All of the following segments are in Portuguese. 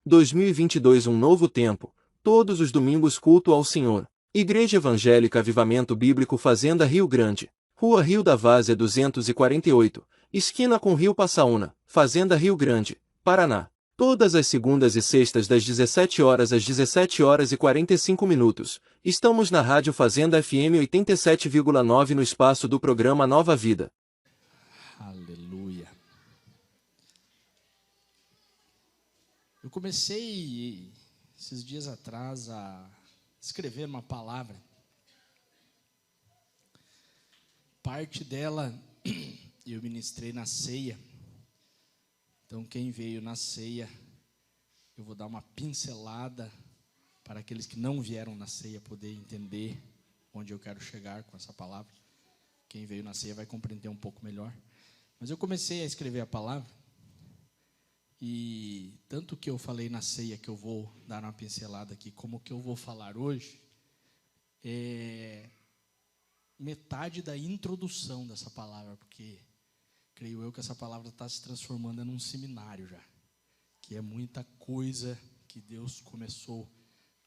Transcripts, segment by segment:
2022 um novo tempo, todos os domingos culto ao Senhor. Igreja Evangélica Avivamento Bíblico Fazenda Rio Grande, Rua Rio da Várzea 248, esquina com Rio Passaúna, Fazenda Rio Grande, Paraná. Todas as segundas e sextas das 17 horas às 17 horas e 45 minutos. Estamos na Rádio Fazenda FM 87,9 no espaço do programa Nova Vida. Aleluia. Eu comecei esses dias atrás a escrever uma palavra. Parte dela eu ministrei na ceia. Então quem veio na ceia, eu vou dar uma pincelada para aqueles que não vieram na ceia poder entender onde eu quero chegar com essa palavra. Quem veio na ceia vai compreender um pouco melhor. Mas eu comecei a escrever a palavra. E tanto que eu falei na ceia que eu vou dar uma pincelada aqui, como que eu vou falar hoje, é metade da introdução dessa palavra, porque creio eu que essa palavra está se transformando num seminário já, que é muita coisa que Deus começou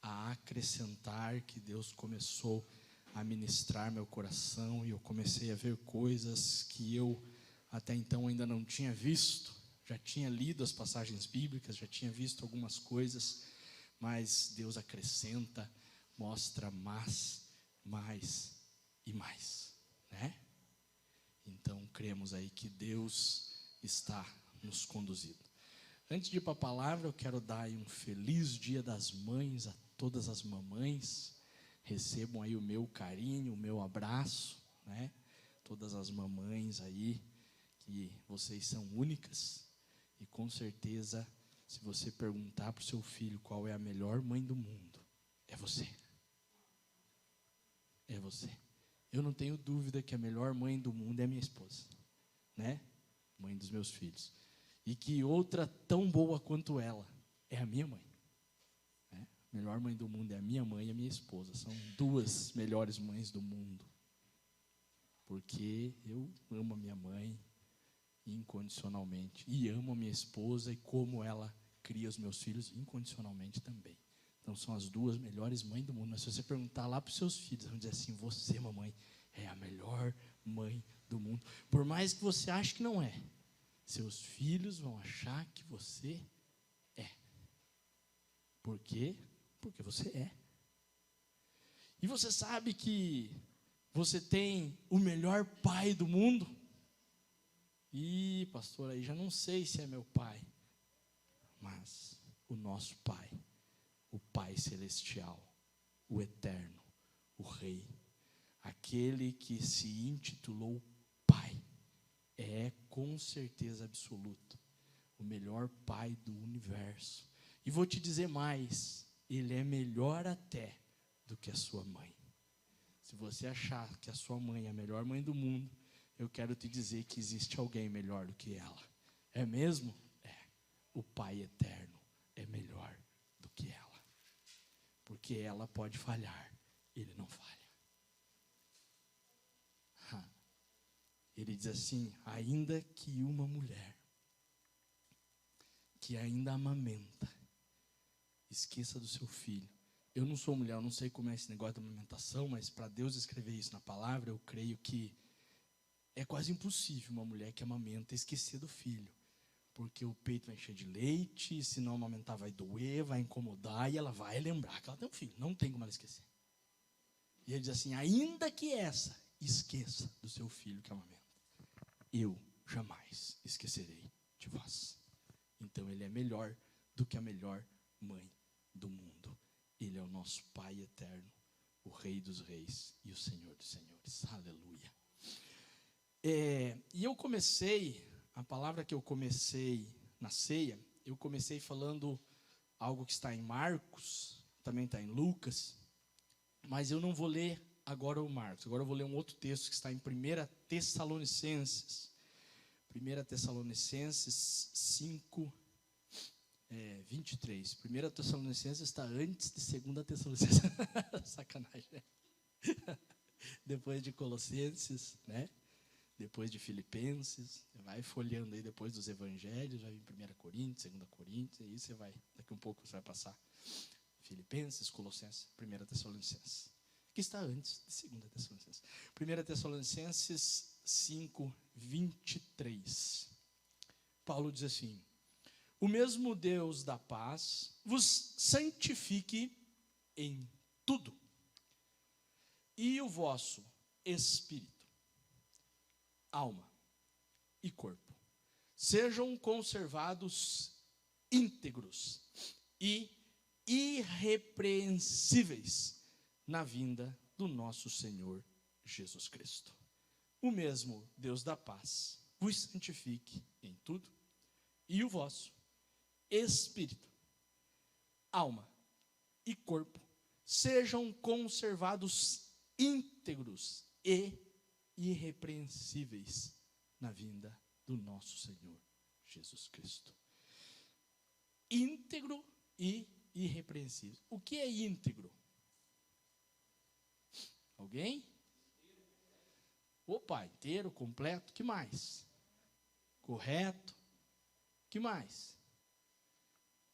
a acrescentar, que Deus começou a ministrar meu coração, e eu comecei a ver coisas que eu até então ainda não tinha visto. Já tinha lido as passagens bíblicas, já tinha visto algumas coisas, mas Deus acrescenta, mostra mais e mais, né? Então, cremos aí que Deus está nos conduzindo. Antes de ir para a palavra, eu quero dar aí um feliz Dia das Mães a todas as mamães. Recebam aí o meu carinho, o meu abraço, né? Todas as mamães aí, que vocês são únicas. E com certeza, se você perguntar para o seu filho qual é a melhor mãe do mundo, é você. É você. Eu não tenho dúvida que a melhor mãe do mundo é a minha esposa, né? Mãe dos meus filhos. E que outra tão boa quanto ela é a minha mãe. Né? A melhor mãe do mundo é a minha mãe e a minha esposa. São duas melhores mães do mundo. Porque eu amo a minha mãe incondicionalmente, e amo a minha esposa, e como ela cria os meus filhos incondicionalmente também. Então são as duas melhores mães do mundo. Mas se você perguntar lá para os seus filhos, vão dizer assim: você, mamãe, é a melhor mãe do mundo. Por mais que você ache que não é, seus filhos vão achar que você é. Por quê? Porque você é. E você sabe que você tem o melhor pai do mundo? Ih, pastor, aí já não sei se é meu pai. Mas o nosso pai, o Pai Celestial, o Eterno, o Rei, aquele que se intitulou Pai, é com certeza absoluta o melhor Pai do universo. E vou te dizer mais, ele é melhor até do que a sua mãe. Se você achar que a sua mãe é a melhor mãe do mundo, eu quero te dizer que existe alguém melhor do que ela. É mesmo? É. O Pai Eterno é melhor do que ela. Porque ela pode falhar, ele não falha. Ele diz assim: ainda que uma mulher que ainda amamenta, esqueça do seu filho. Eu não sou mulher, eu não sei como é esse negócio da amamentação, mas para Deus escrever isso na palavra, eu creio que é quase impossível uma mulher que amamenta esquecer do filho. Porque o peito vai encher de leite, se não amamentar vai doer, vai incomodar, e ela vai lembrar que ela tem um filho. Não tem como ela esquecer. E ele diz assim: ainda que essa, esqueça do seu filho que amamenta, eu jamais esquecerei de vós. Então ele é melhor do que a melhor mãe do mundo. Ele é o nosso Pai eterno, o Rei dos reis e o Senhor dos senhores. Aleluia. E eu comecei, a palavra que eu comecei na ceia, eu comecei falando algo que está em Marcos, também está em Lucas, mas eu não vou ler agora o Marcos, agora eu vou ler um outro texto que está em 1 Tessalonicenses. 1 Tessalonicenses 5, 23. 1 Tessalonicenses está antes de 2 Tessalonicenses. Sacanagem, né? Depois de Colossenses, né? depois de Filipenses, vai folheando aí depois dos Evangelhos, vai vir 1 Coríntios, 2 Coríntios, e aí você vai, daqui um pouco você vai passar Filipenses, Colossenses, 1 Tessalonicenses, que está antes de 2 Tessalonicenses. 1 Tessalonicenses 5, 23. Paulo diz assim: o mesmo Deus da paz vos santifique em tudo, e o vosso espírito, alma e corpo sejam conservados íntegros e irrepreensíveis na vinda do nosso Senhor Jesus Cristo. O mesmo Deus da paz vos santifique em tudo, e o vosso espírito, alma e corpo sejam conservados íntegros e irrepreensíveis na vinda do nosso Senhor Jesus Cristo. Íntegro e irrepreensível. O que é íntegro? Alguém? Opa, inteiro, completo, que mais? Correto, que mais?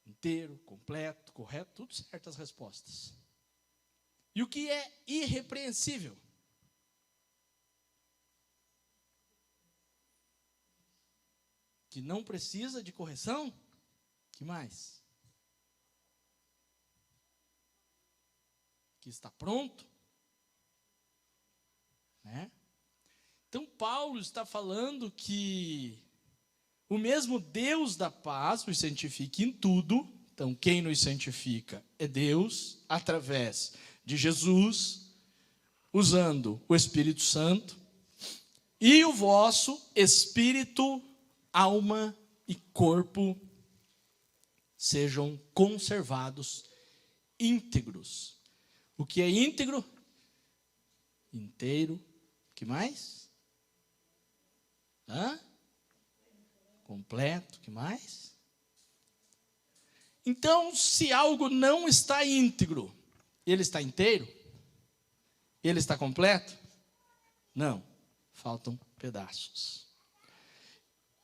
Inteiro, completo, correto, tudo certas respostas. E o que é irrepreensível? Que não precisa de correção? Que mais? Que está pronto? Né? Então Paulo está falando que o mesmo Deus da paz nos santifica em tudo. Então quem nos santifica é Deus, através de Jesus, usando o Espírito Santo, e o vosso espírito, alma e corpo sejam conservados íntegros. O que é íntegro? Inteiro. O que mais? Completo. O que mais? Então, se algo não está íntegro, ele está inteiro? Ele está completo? Não, faltam pedaços.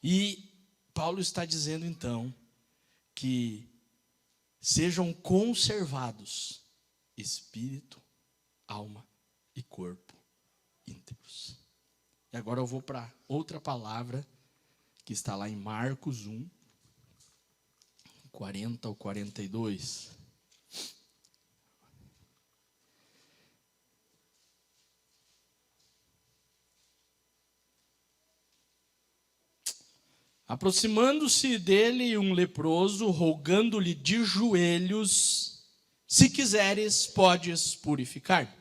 E Paulo está dizendo então que sejam conservados espírito, alma e corpo íntegros. E agora eu vou para outra palavra que está lá em Marcos 1, 40 ao 42. Aproximando-se dele um leproso, rogando-lhe de joelhos: se quiseres, podes purificar.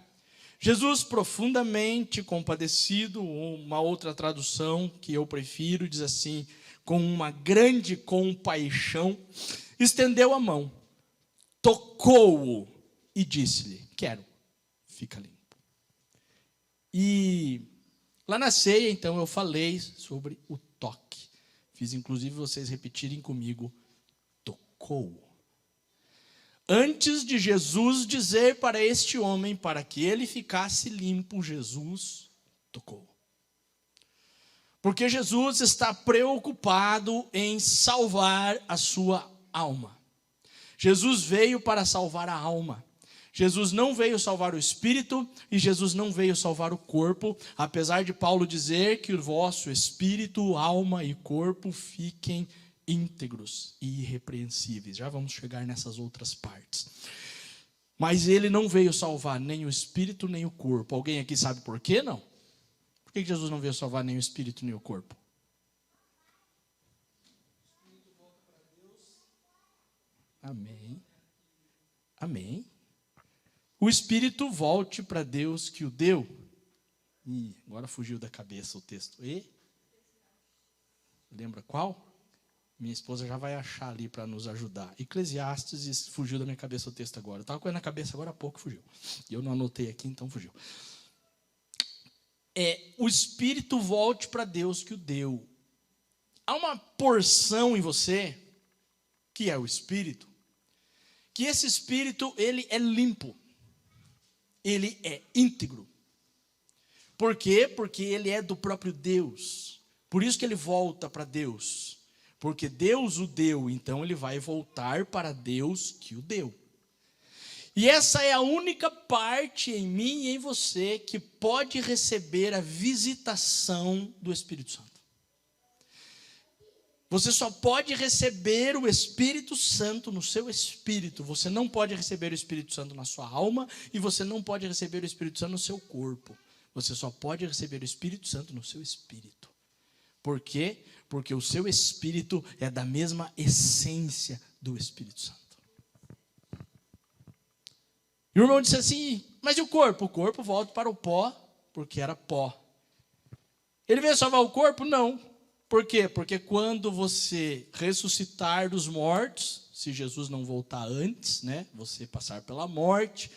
Jesus, profundamente compadecido, uma outra tradução que eu prefiro, diz assim: com uma grande compaixão, estendeu a mão, tocou-o e disse-lhe: quero, fica limpo. E lá na ceia, então, eu falei sobre o toque. Fiz, inclusive, vocês repetirem comigo: tocou. Antes de Jesus dizer para este homem, para que ele ficasse limpo, Jesus tocou. Porque Jesus está preocupado em salvar a sua alma. Jesus veio para salvar a alma. Jesus não veio salvar o espírito e Jesus não veio salvar o corpo, apesar de Paulo dizer que o vosso espírito, alma e corpo fiquem íntegros e irrepreensíveis. Já vamos chegar nessas outras partes. Mas ele não veio salvar nem o espírito nem o corpo. Alguém aqui sabe por quê? Não. Por que Jesus não veio salvar nem o espírito nem o corpo? Amém. Amém. O espírito volte para Deus que o deu. Agora fugiu da cabeça o texto. Lembra qual? Minha esposa já vai achar ali para nos ajudar. Eclesiastes, fugiu da minha cabeça o texto agora. Eu estava com ele na cabeça agora há pouco, fugiu. E eu não anotei aqui, então fugiu. O espírito volte para Deus que o deu. Há uma porção em você, que é o espírito, que esse espírito, ele é limpo. Ele é íntegro. Por quê? Porque ele é do próprio Deus. Por isso que ele volta para Deus. Porque Deus o deu, então ele vai voltar para Deus que o deu. E essa é a única parte em mim e em você que pode receber a visitação do Espírito Santo. Você só pode receber o Espírito Santo no seu espírito. Você não pode receber o Espírito Santo na sua alma e você não pode receber o Espírito Santo no seu corpo. Você só pode receber o Espírito Santo no seu espírito. Por quê? Porque o seu espírito é da mesma essência do Espírito Santo. E o irmão disse assim, mas e o corpo? O corpo volta para o pó, porque era pó. Ele veio salvar o corpo? Não. Por quê? Porque quando você ressuscitar dos mortos, se Jesus não voltar antes, né, você passar pela morte,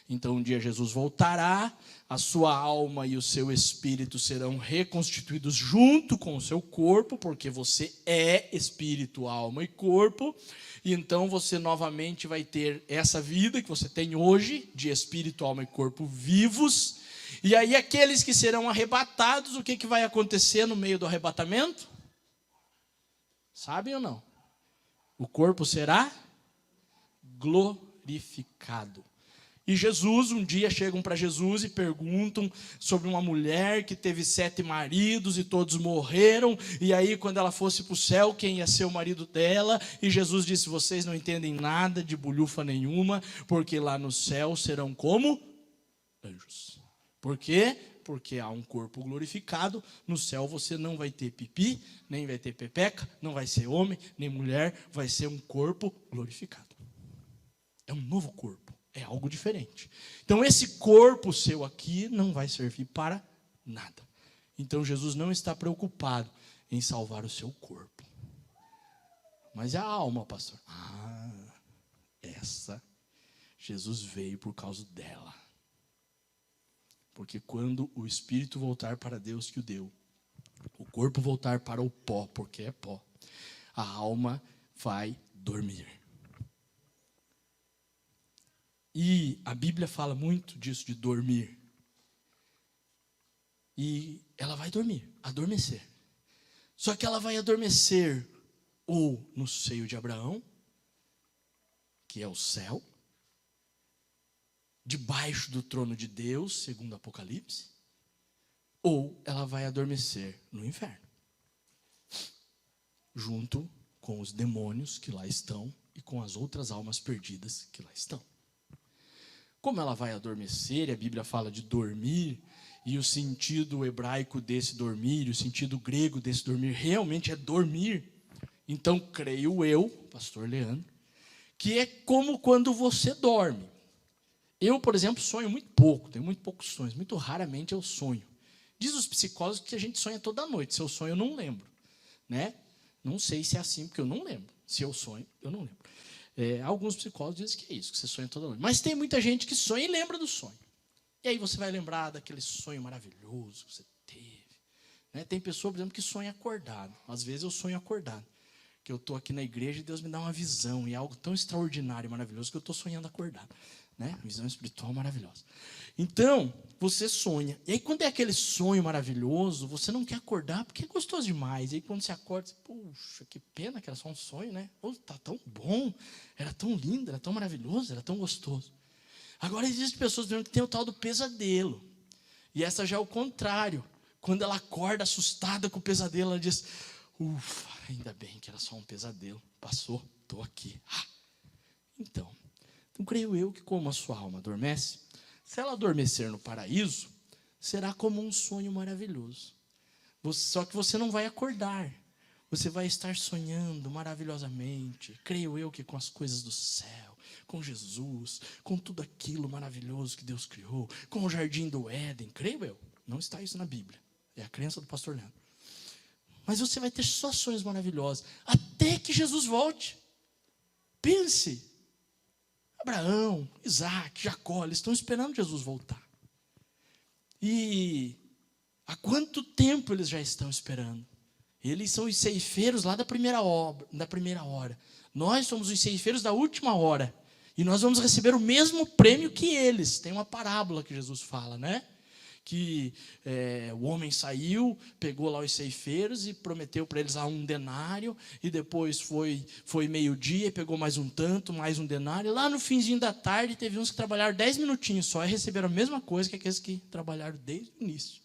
então um dia Jesus voltará, a sua alma e o seu espírito serão reconstituídos junto com o seu corpo, porque você é espírito, alma e corpo, e então você novamente vai ter essa vida que você tem hoje, de espírito, alma e corpo vivos. E aí aqueles que serão arrebatados, o que vai acontecer no meio do arrebatamento? Sabem ou não? O corpo será glorificado. E Jesus, um dia chegam para Jesus e perguntam sobre uma mulher que teve 7 maridos e todos morreram. E aí quando ela fosse para o céu, quem ia ser o marido dela? E Jesus disse, vocês não entendem nada de bulhufa nenhuma, porque lá no céu serão como anjos. Por quê? Porque há um corpo glorificado. No céu você não vai ter pipi, nem vai ter pepeca, não vai ser homem, nem mulher, vai ser um corpo glorificado. É um novo corpo. É algo diferente. Então esse corpo seu aqui não vai servir para nada. Então Jesus não está preocupado em salvar o seu corpo. Mas a alma, pastor. Essa Jesus veio por causa dela. Porque quando o espírito voltar para Deus que o deu, o corpo voltar para o pó, porque é pó, a alma vai dormir. E a Bíblia fala muito disso, de dormir. E ela vai dormir, adormecer. Só que ela vai adormecer ou no seio de Abraão, que é o céu, debaixo do trono de Deus, segundo Apocalipse, ou ela vai adormecer no inferno, junto com os demônios que lá estão e com as outras almas perdidas que lá estão. Como ela vai adormecer, a Bíblia fala de dormir, e o sentido hebraico desse dormir, o sentido grego desse dormir, realmente é dormir. Então, creio eu, pastor Leandro, que é como quando você dorme. Eu, por exemplo, sonho muito pouco, tenho muito poucos sonhos, muito raramente eu sonho. Diz os psicólogos que a gente sonha toda noite, se eu sonho eu não lembro, né? Não sei se é assim, porque eu não lembro. Se eu sonho, eu não lembro. Alguns psicólogos dizem que é isso, que você sonha toda noite. Mas tem muita gente que sonha e lembra do sonho. E aí você vai lembrar daquele sonho maravilhoso que você teve. Né? Tem pessoa, por exemplo, que sonha acordado. Às vezes eu sonho acordado. Que eu estou aqui na igreja e Deus me dá uma visão. E é algo tão extraordinário e maravilhoso que eu estou sonhando acordado. Né? Visão espiritual maravilhosa. Então, você sonha. E aí quando é aquele sonho maravilhoso, você não quer acordar porque é gostoso demais. E aí quando você acorda, você, puxa, que pena que era só um sonho, né? Tá tão bom, era tão lindo, era tão maravilhoso, era tão gostoso. Agora existem pessoas que têm o tal do pesadelo. E essa já é o contrário. Quando ela acorda assustada com o pesadelo, ela diz, ufa, ainda bem que era só um pesadelo. Passou, estou aqui. Então, creio eu que como a sua alma adormece, se ela adormecer no paraíso, será como um sonho maravilhoso. Só que você não vai acordar. Você vai estar sonhando maravilhosamente. Creio eu que com as coisas do céu, com Jesus, com tudo aquilo maravilhoso que Deus criou, com o jardim do Éden. Creio eu. Não está isso na Bíblia. É a crença do pastor Leandro. Mas você vai ter só sonhos maravilhosos. Até que Jesus volte. Pense. Abraão, Isaac, Jacó, eles estão esperando Jesus voltar. E há quanto tempo eles já estão esperando? Eles são os ceifeiros lá da primeira hora. Nós somos os ceifeiros da última hora. E nós vamos receber o mesmo prêmio que eles. Tem uma parábola que Jesus fala, né? que o homem saiu, pegou lá os ceifeiros e prometeu para eles lá 1 denário, e depois foi meio-dia e pegou mais um tanto, mais 1 denário, e lá no finzinho da tarde teve uns que trabalharam 10 minutinhos só e receberam a mesma coisa que aqueles que trabalharam desde o início.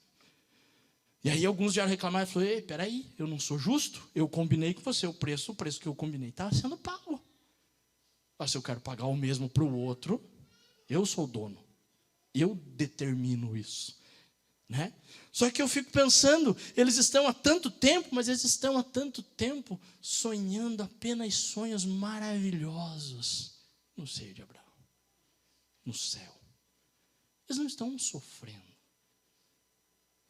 E aí alguns vieram reclamar e falaram: ei, peraí, eu não sou justo, eu combinei com você, o preço que eu combinei estava sendo pago. Mas se eu quero pagar o mesmo para o outro, eu sou o dono, eu determino isso, né? Só que eu fico pensando, eles estão há tanto tempo, mas eles estão há tanto tempo sonhando apenas sonhos maravilhosos no seio de Abraão, no céu. Eles não estão sofrendo,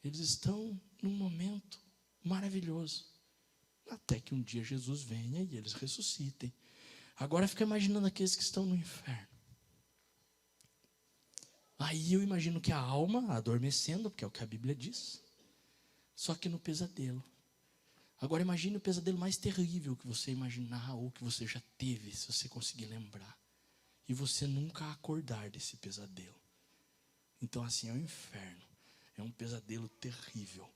eles estão num momento maravilhoso, até que um dia Jesus venha e eles ressuscitem. Agora fica imaginando aqueles que estão no inferno. Aí eu imagino que a alma adormecendo, porque é o que a Bíblia diz, só que no pesadelo. Agora imagine o pesadelo mais terrível que você imaginar ou que você já teve, se você conseguir lembrar, e você nunca acordar desse pesadelo. Então assim é o inferno, é um pesadelo terrível,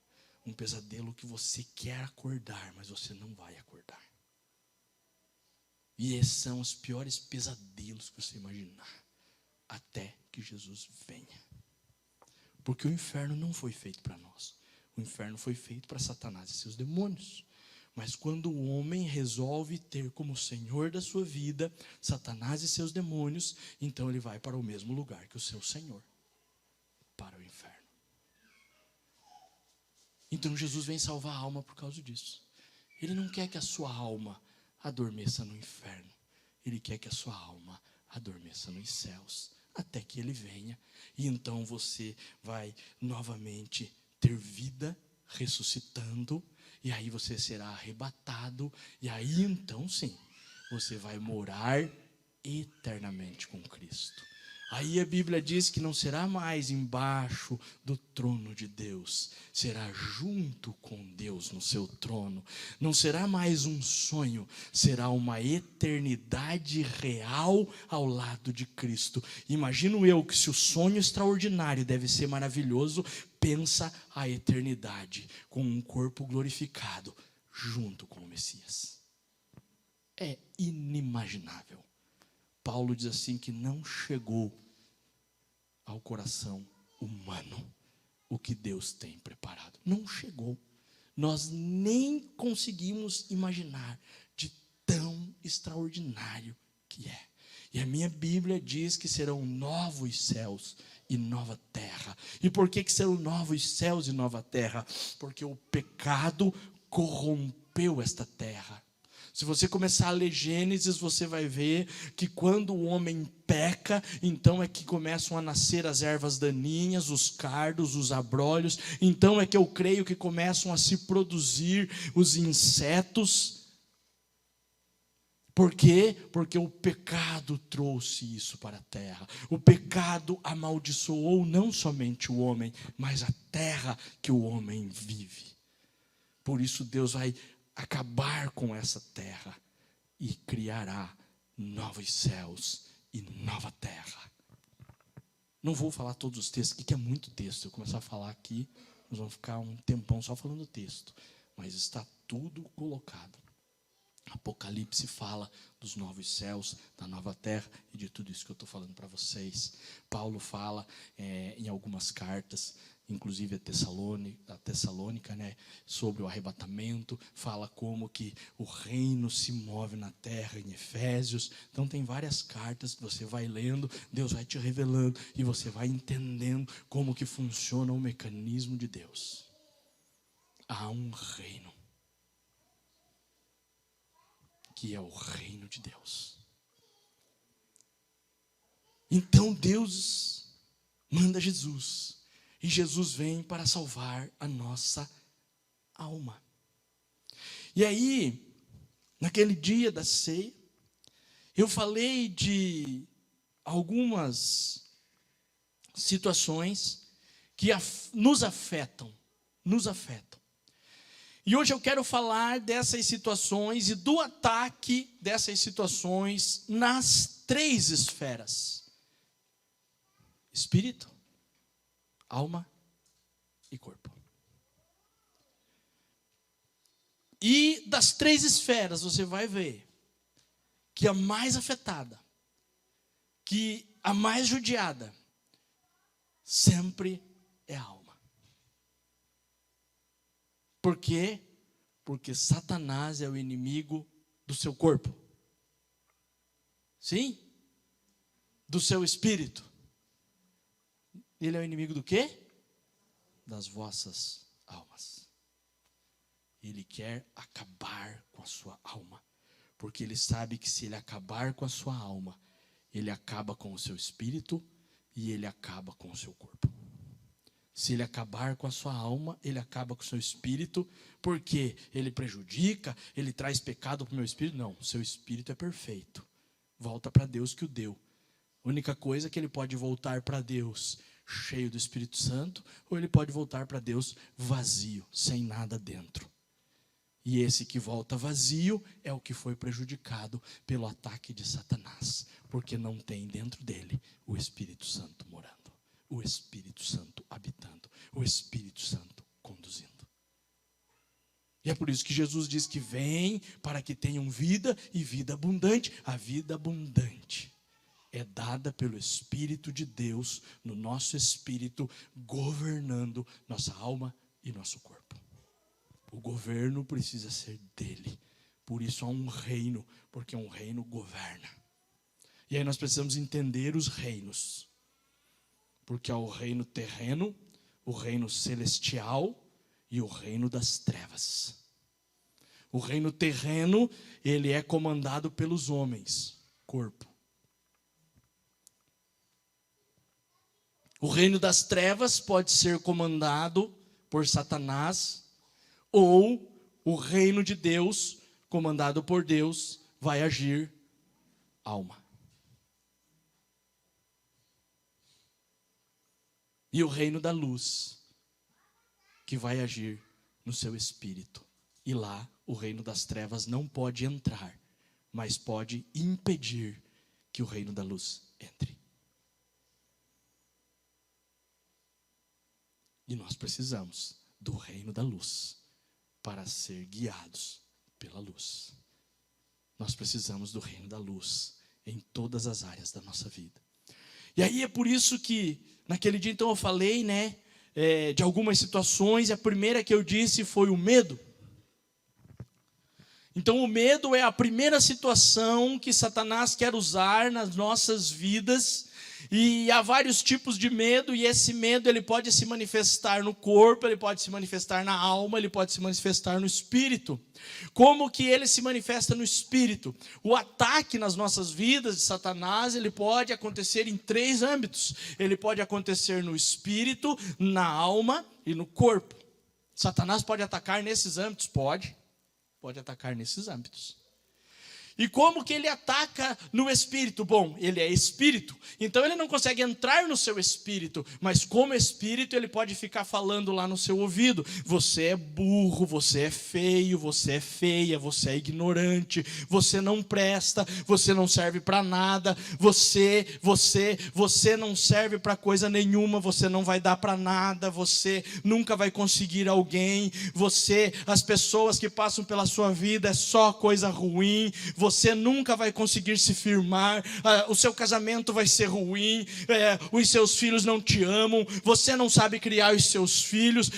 um pesadelo que você quer acordar, mas você não vai acordar. E esses são os piores pesadelos que você imaginar, até que Jesus venha. Porque o inferno não foi feito para nós. O inferno foi feito para Satanás e seus demônios. Mas quando o homem resolve ter como senhor da sua vida Satanás e seus demônios, então ele vai para o mesmo lugar que o seu senhor, para o inferno. Então Jesus vem salvar a alma por causa disso. Ele não quer que a sua alma adormeça no inferno. Ele quer que a sua alma adormeça nos céus, até que ele venha. E então você vai novamente ter vida, ressuscitando, e aí você será arrebatado, e aí então sim, você vai morar eternamente com Cristo. Aí a Bíblia diz que não será mais embaixo do trono de Deus, será junto com Deus no seu trono. Não será mais um sonho, será uma eternidade real ao lado de Cristo. Imagino eu que se o sonho extraordinário deve ser maravilhoso, pensa a eternidade com um corpo glorificado junto com o Messias. É inimaginável. Paulo diz assim que não chegou ao coração humano o que Deus tem preparado. Não chegou. Nós nem conseguimos imaginar de tão extraordinário que é. E a minha Bíblia diz que serão novos céus e nova terra. E por que serão novos céus e nova terra? Porque o pecado corrompeu esta terra. Se você começar a ler Gênesis, você vai ver que quando o homem peca, então é que começam a nascer as ervas daninhas, os cardos, os abrolhos. Então é que eu creio que começam a se produzir os insetos. Por quê? Porque o pecado trouxe isso para a terra. O pecado amaldiçoou não somente o homem, mas a terra que o homem vive. Por isso Deus vai acabar com essa terra e criará novos céus e nova terra. Não vou falar todos os textos aqui, que é muito texto. Se eu começar a falar aqui, nós vamos ficar um tempão só falando texto. Mas está tudo colocado. Apocalipse fala dos novos céus, da nova terra e de tudo isso que eu estou falando para vocês. Paulo fala em algumas cartas, inclusive a Tessalônica, né, sobre o arrebatamento, fala como que o reino se move na terra em Efésios. Então tem várias cartas que você vai lendo, Deus vai te revelando e você vai entendendo como que funciona o mecanismo de Deus. Há um reino, que é o reino de Deus. Então Deus manda Jesus. E Jesus vem para salvar a nossa alma. E aí, naquele dia da ceia, eu falei de algumas situações que nos afetam. E hoje eu quero falar dessas situações e do ataque dessas situações nas 3 esferas: espírito, alma e corpo. E das 3 esferas, você vai ver que a mais afetada, que a mais judiada, sempre é a alma. Por quê? Porque Satanás é o inimigo do seu corpo. Sim? Do seu espírito. Ele é o inimigo do quê? Das vossas almas. Ele quer acabar com a sua alma. Porque ele sabe que se ele acabar com a sua alma, ele acaba com o seu espírito e ele acaba com o seu corpo. Se ele acabar com a sua alma, ele acaba com o seu espírito, porque ele prejudica, ele traz pecado para o meu espírito. Não, o seu espírito é perfeito. Volta para Deus que o deu. A única coisa é que ele pode voltar para Deus cheio do Espírito Santo, ou ele pode voltar para Deus vazio, sem nada dentro. E esse que volta vazio é o que foi prejudicado pelo ataque de Satanás, porque não tem dentro dele o Espírito Santo morando, o Espírito Santo habitando, o Espírito Santo conduzindo. E é por isso que Jesus diz que vem para que tenham vida e vida abundante. A vida abundante é dada pelo Espírito de Deus no nosso espírito, governando nossa alma e nosso corpo. O governo precisa ser dele. Por isso há um reino, porque um reino governa. E aí nós precisamos entender os reinos. Porque há o reino terreno, o reino celestial e o reino das trevas. O reino terreno, ele é comandado pelos homens, corpo. O reino das trevas pode ser comandado por Satanás, ou o reino de Deus, comandado por Deus, vai agir alma. E o reino da luz, que vai agir no seu espírito. E lá, o reino das trevas não pode entrar, mas pode impedir que o reino da luz entre. E nós precisamos do reino da luz para ser guiados pela luz. Nós precisamos do reino da luz em todas as áreas da nossa vida. E aí é por isso que naquele dia então eu falei, de algumas situações, e a primeira que eu disse foi o medo. Então o medo é a primeira situação que Satanás quer usar nas nossas vidas. E há vários tipos de medo, e esse medo ele pode se manifestar no corpo, ele pode se manifestar na alma, ele pode se manifestar no espírito. Como que ele se manifesta no espírito? O ataque nas nossas vidas de Satanás, ele pode acontecer em 3 âmbitos. Ele pode acontecer no espírito, na alma e no corpo. Satanás pode atacar nesses âmbitos? Pode atacar nesses âmbitos. E como que ele ataca no espírito? Bom, ele é espírito, então ele não consegue entrar no seu espírito, mas como espírito ele pode ficar falando lá no seu ouvido: você é burro, você é feio, você é feia, você é ignorante, você não presta, você não serve para nada, você não serve para coisa nenhuma, você não vai dar para nada, você nunca vai conseguir alguém, as pessoas que passam pela sua vida é só coisa ruim, você nunca vai conseguir se firmar, o seu casamento vai ser ruim, os seus filhos não te amam, você não sabe criar os seus filhos,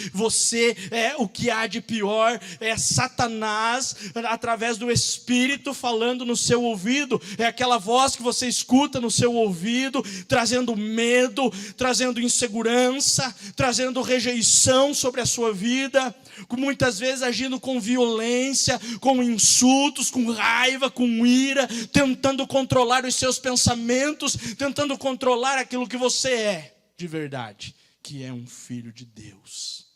o que há de pior é Satanás, através do Espírito, falando no seu ouvido, é aquela voz que você escuta no seu ouvido, trazendo medo, trazendo insegurança, trazendo rejeição sobre a sua vida, muitas vezes agindo com violência, com insultos, com raiva, com ira, tentando controlar os seus pensamentos, tentando controlar aquilo que você é de verdade, que é um filho de Deus.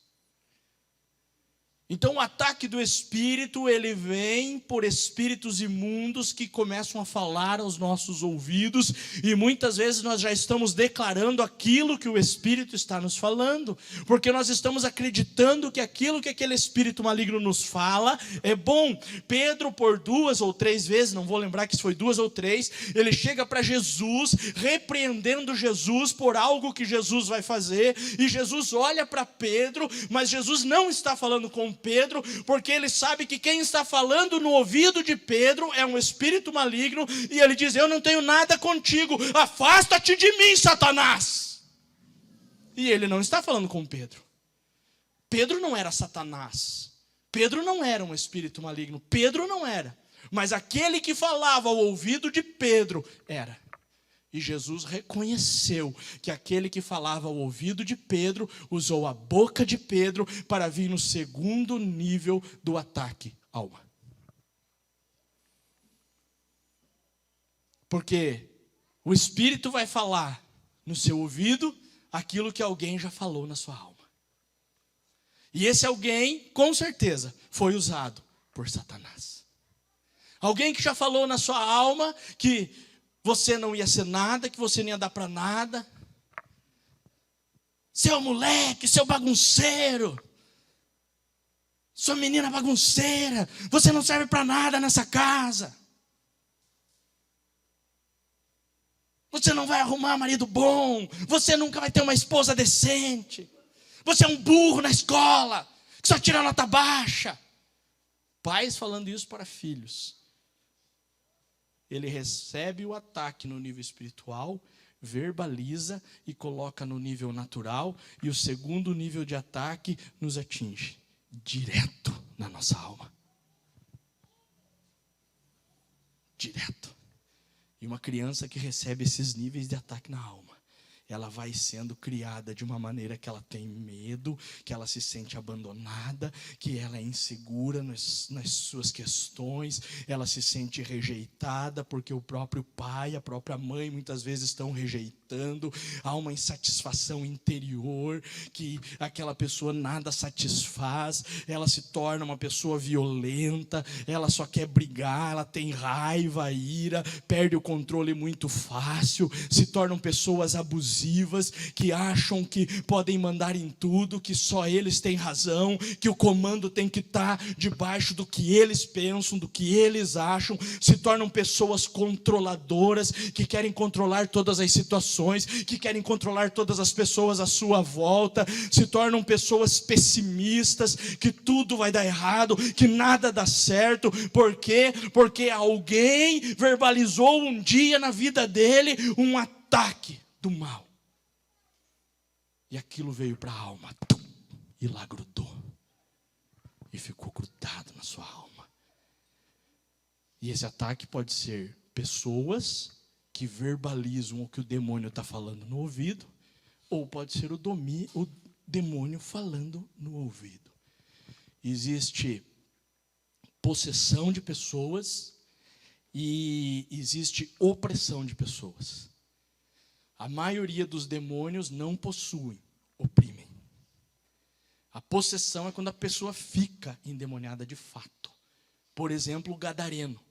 Então o ataque do espírito, ele vem por espíritos imundos que começam a falar aos nossos ouvidos, e muitas vezes nós já estamos declarando aquilo que o espírito está nos falando, porque nós estamos acreditando que aquilo que aquele espírito maligno nos fala é bom. Pedro, por 2 ou 3 vezes, não vou lembrar que foi 2 ou 3, ele chega para Jesus, repreendendo Jesus por algo que Jesus vai fazer, e Jesus olha para Pedro, mas Jesus não está falando com Pedro, porque ele sabe que quem está falando no ouvido de Pedro é um espírito maligno, e ele diz: eu não tenho nada contigo, afasta-te de mim, Satanás. E ele não está falando com Pedro. Pedro não era Satanás, Pedro não era um espírito maligno, Pedro não era, mas aquele que falava ao ouvido de Pedro era. E Jesus reconheceu que aquele que falava ao ouvido de Pedro usou a boca de Pedro para vir no segundo nível do ataque, alma. Porque o Espírito vai falar no seu ouvido aquilo que alguém já falou na sua alma. E esse alguém, com certeza, foi usado por Satanás. Alguém que já falou na sua alma que você não ia ser nada, que você não ia dar para nada. Seu moleque, seu bagunceiro, sua menina bagunceira, você não serve para nada nessa casa. Você não vai arrumar marido bom, você nunca vai ter uma esposa decente. Você é um burro na escola, que só tira nota baixa. Pais falando isso para filhos. Ele recebe o ataque no nível espiritual, verbaliza e coloca no nível natural, e o segundo nível de ataque nos atinge direto na nossa alma. Direto. E uma criança que recebe esses níveis de ataque na alma, ela vai sendo criada de uma maneira que ela tem medo, que ela se sente abandonada, que ela é insegura nas suas questões, ela se sente rejeitada, porque o próprio pai, a própria mãe muitas vezes estão rejeitando. Há uma insatisfação interior, que aquela pessoa nada satisfaz, ela se torna uma pessoa violenta, ela só quer brigar, ela tem raiva, ira, perde o controle muito fácil, se tornam pessoas abusivas, que acham que podem mandar em tudo, que só eles têm razão, que o comando tem que estar debaixo do que eles pensam, do que eles acham, se tornam pessoas controladoras, que querem controlar todas as situações, que querem controlar todas as pessoas à sua volta, se tornam pessoas pessimistas, que tudo vai dar errado, que nada dá certo. Por quê? Porque alguém verbalizou um dia na vida dele um ataque do mal. E aquilo veio para a alma, e lá grudou, e ficou grudado na sua alma. E esse ataque pode ser pessoas que verbalizam o que o demônio está falando no ouvido, ou pode ser o demônio falando no ouvido. Existe possessão de pessoas e existe opressão de pessoas. A maioria dos demônios não possuem, oprimem. A possessão é quando a pessoa fica endemoniada de fato. Por exemplo, o gadareno.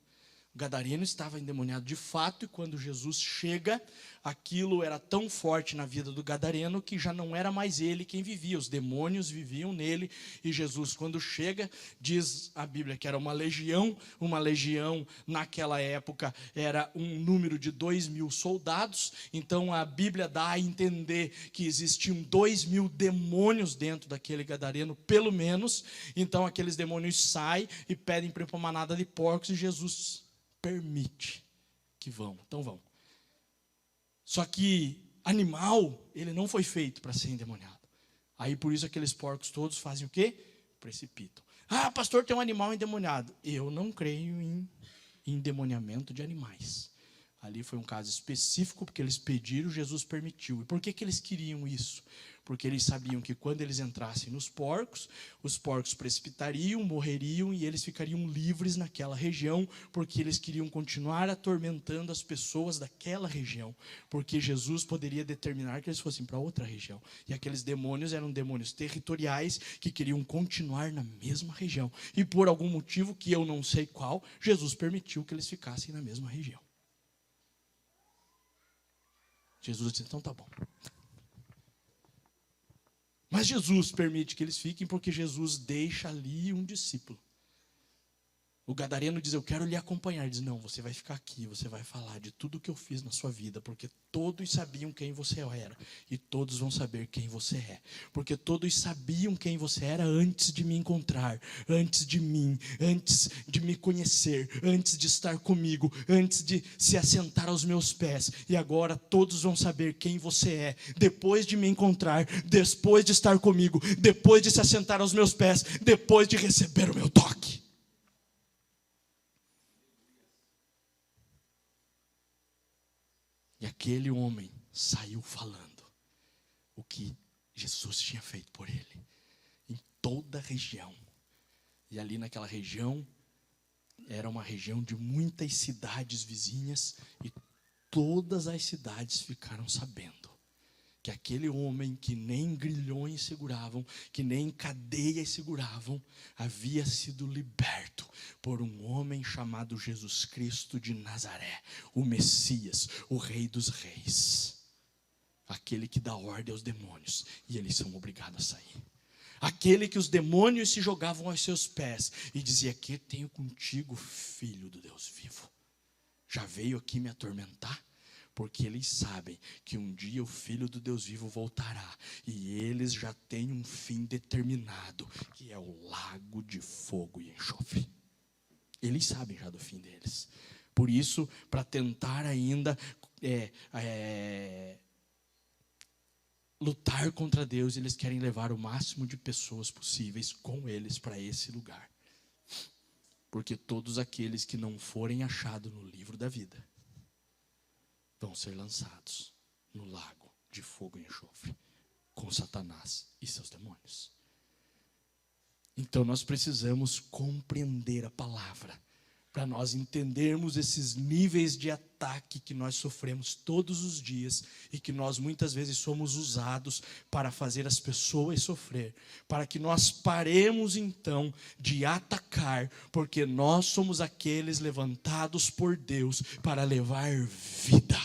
O gadareno estava endemoniado de fato, e quando Jesus chega, aquilo era tão forte na vida do gadareno que já não era mais ele quem vivia, os demônios viviam nele. E Jesus, quando chega, diz a Bíblia que era uma legião naquela época era um número de 2.000 soldados, então a Bíblia dá a entender que existiam 2.000 demônios dentro daquele gadareno, pelo menos. Então aqueles demônios saem e pedem para ir para uma manada de porcos, e Jesus permite que vão, então vão. Só que animal, ele não foi feito para ser endemoniado. Aí por isso aqueles porcos todos fazem o quê? Precipitam. Ah, pastor, tem um animal endemoniado. Eu não creio em endemoniamento de animais. Ali foi um caso específico, porque eles pediram, Jesus permitiu. E por que eles queriam isso? Porque eles sabiam que quando eles entrassem nos porcos, os porcos precipitariam, morreriam e eles ficariam livres naquela região, porque eles queriam continuar atormentando as pessoas daquela região, porque Jesus poderia determinar que eles fossem para outra região. E aqueles demônios eram demônios territoriais que queriam continuar na mesma região. E por algum motivo, que eu não sei qual, Jesus permitiu que eles ficassem na mesma região. Jesus disse, então tá bom. Mas Jesus permite que eles fiquem porque Jesus deixa ali um discípulo. O gadareno diz, eu quero lhe acompanhar. Ele diz, não, você vai ficar aqui, você vai falar de tudo que eu fiz na sua vida, porque todos sabiam quem você era, e todos vão saber quem você é. Porque todos sabiam quem você era antes de me encontrar, antes de mim, antes de me conhecer, antes de estar comigo, antes de se assentar aos meus pés. E agora todos vão saber quem você é, depois de me encontrar, depois de estar comigo, depois de se assentar aos meus pés, depois de receber o meu toque. E aquele homem saiu falando o que Jesus tinha feito por ele, em toda a região. E ali naquela região, era uma região de muitas cidades vizinhas, e todas as cidades ficaram sabendo que aquele homem que nem grilhões seguravam, que nem cadeias seguravam, havia sido liberto por um homem chamado Jesus Cristo de Nazaré, o Messias, o Rei dos Reis, aquele que dá ordem aos demônios e eles são obrigados a sair. Aquele que os demônios se jogavam aos seus pés e dizia, aqui tenho contigo, filho do Deus vivo. Já veio aqui me atormentar? Porque eles sabem que um dia o Filho do Deus vivo voltará. E eles já têm um fim determinado, que é o lago de fogo e enxofre. Eles sabem já do fim deles. Por isso, para tentar ainda lutar contra Deus, eles querem levar o máximo de pessoas possíveis com eles para esse lugar. Porque todos aqueles que não forem achados no livro da vida vão ser lançados no lago de fogo e enxofre com Satanás e seus demônios. Então nós precisamos compreender a palavra para nós entendermos esses níveis de ataque que nós sofremos todos os dias e que nós muitas vezes somos usados para fazer as pessoas sofrer, para que nós paremos então de atacar, porque nós somos aqueles levantados por Deus para levar vida.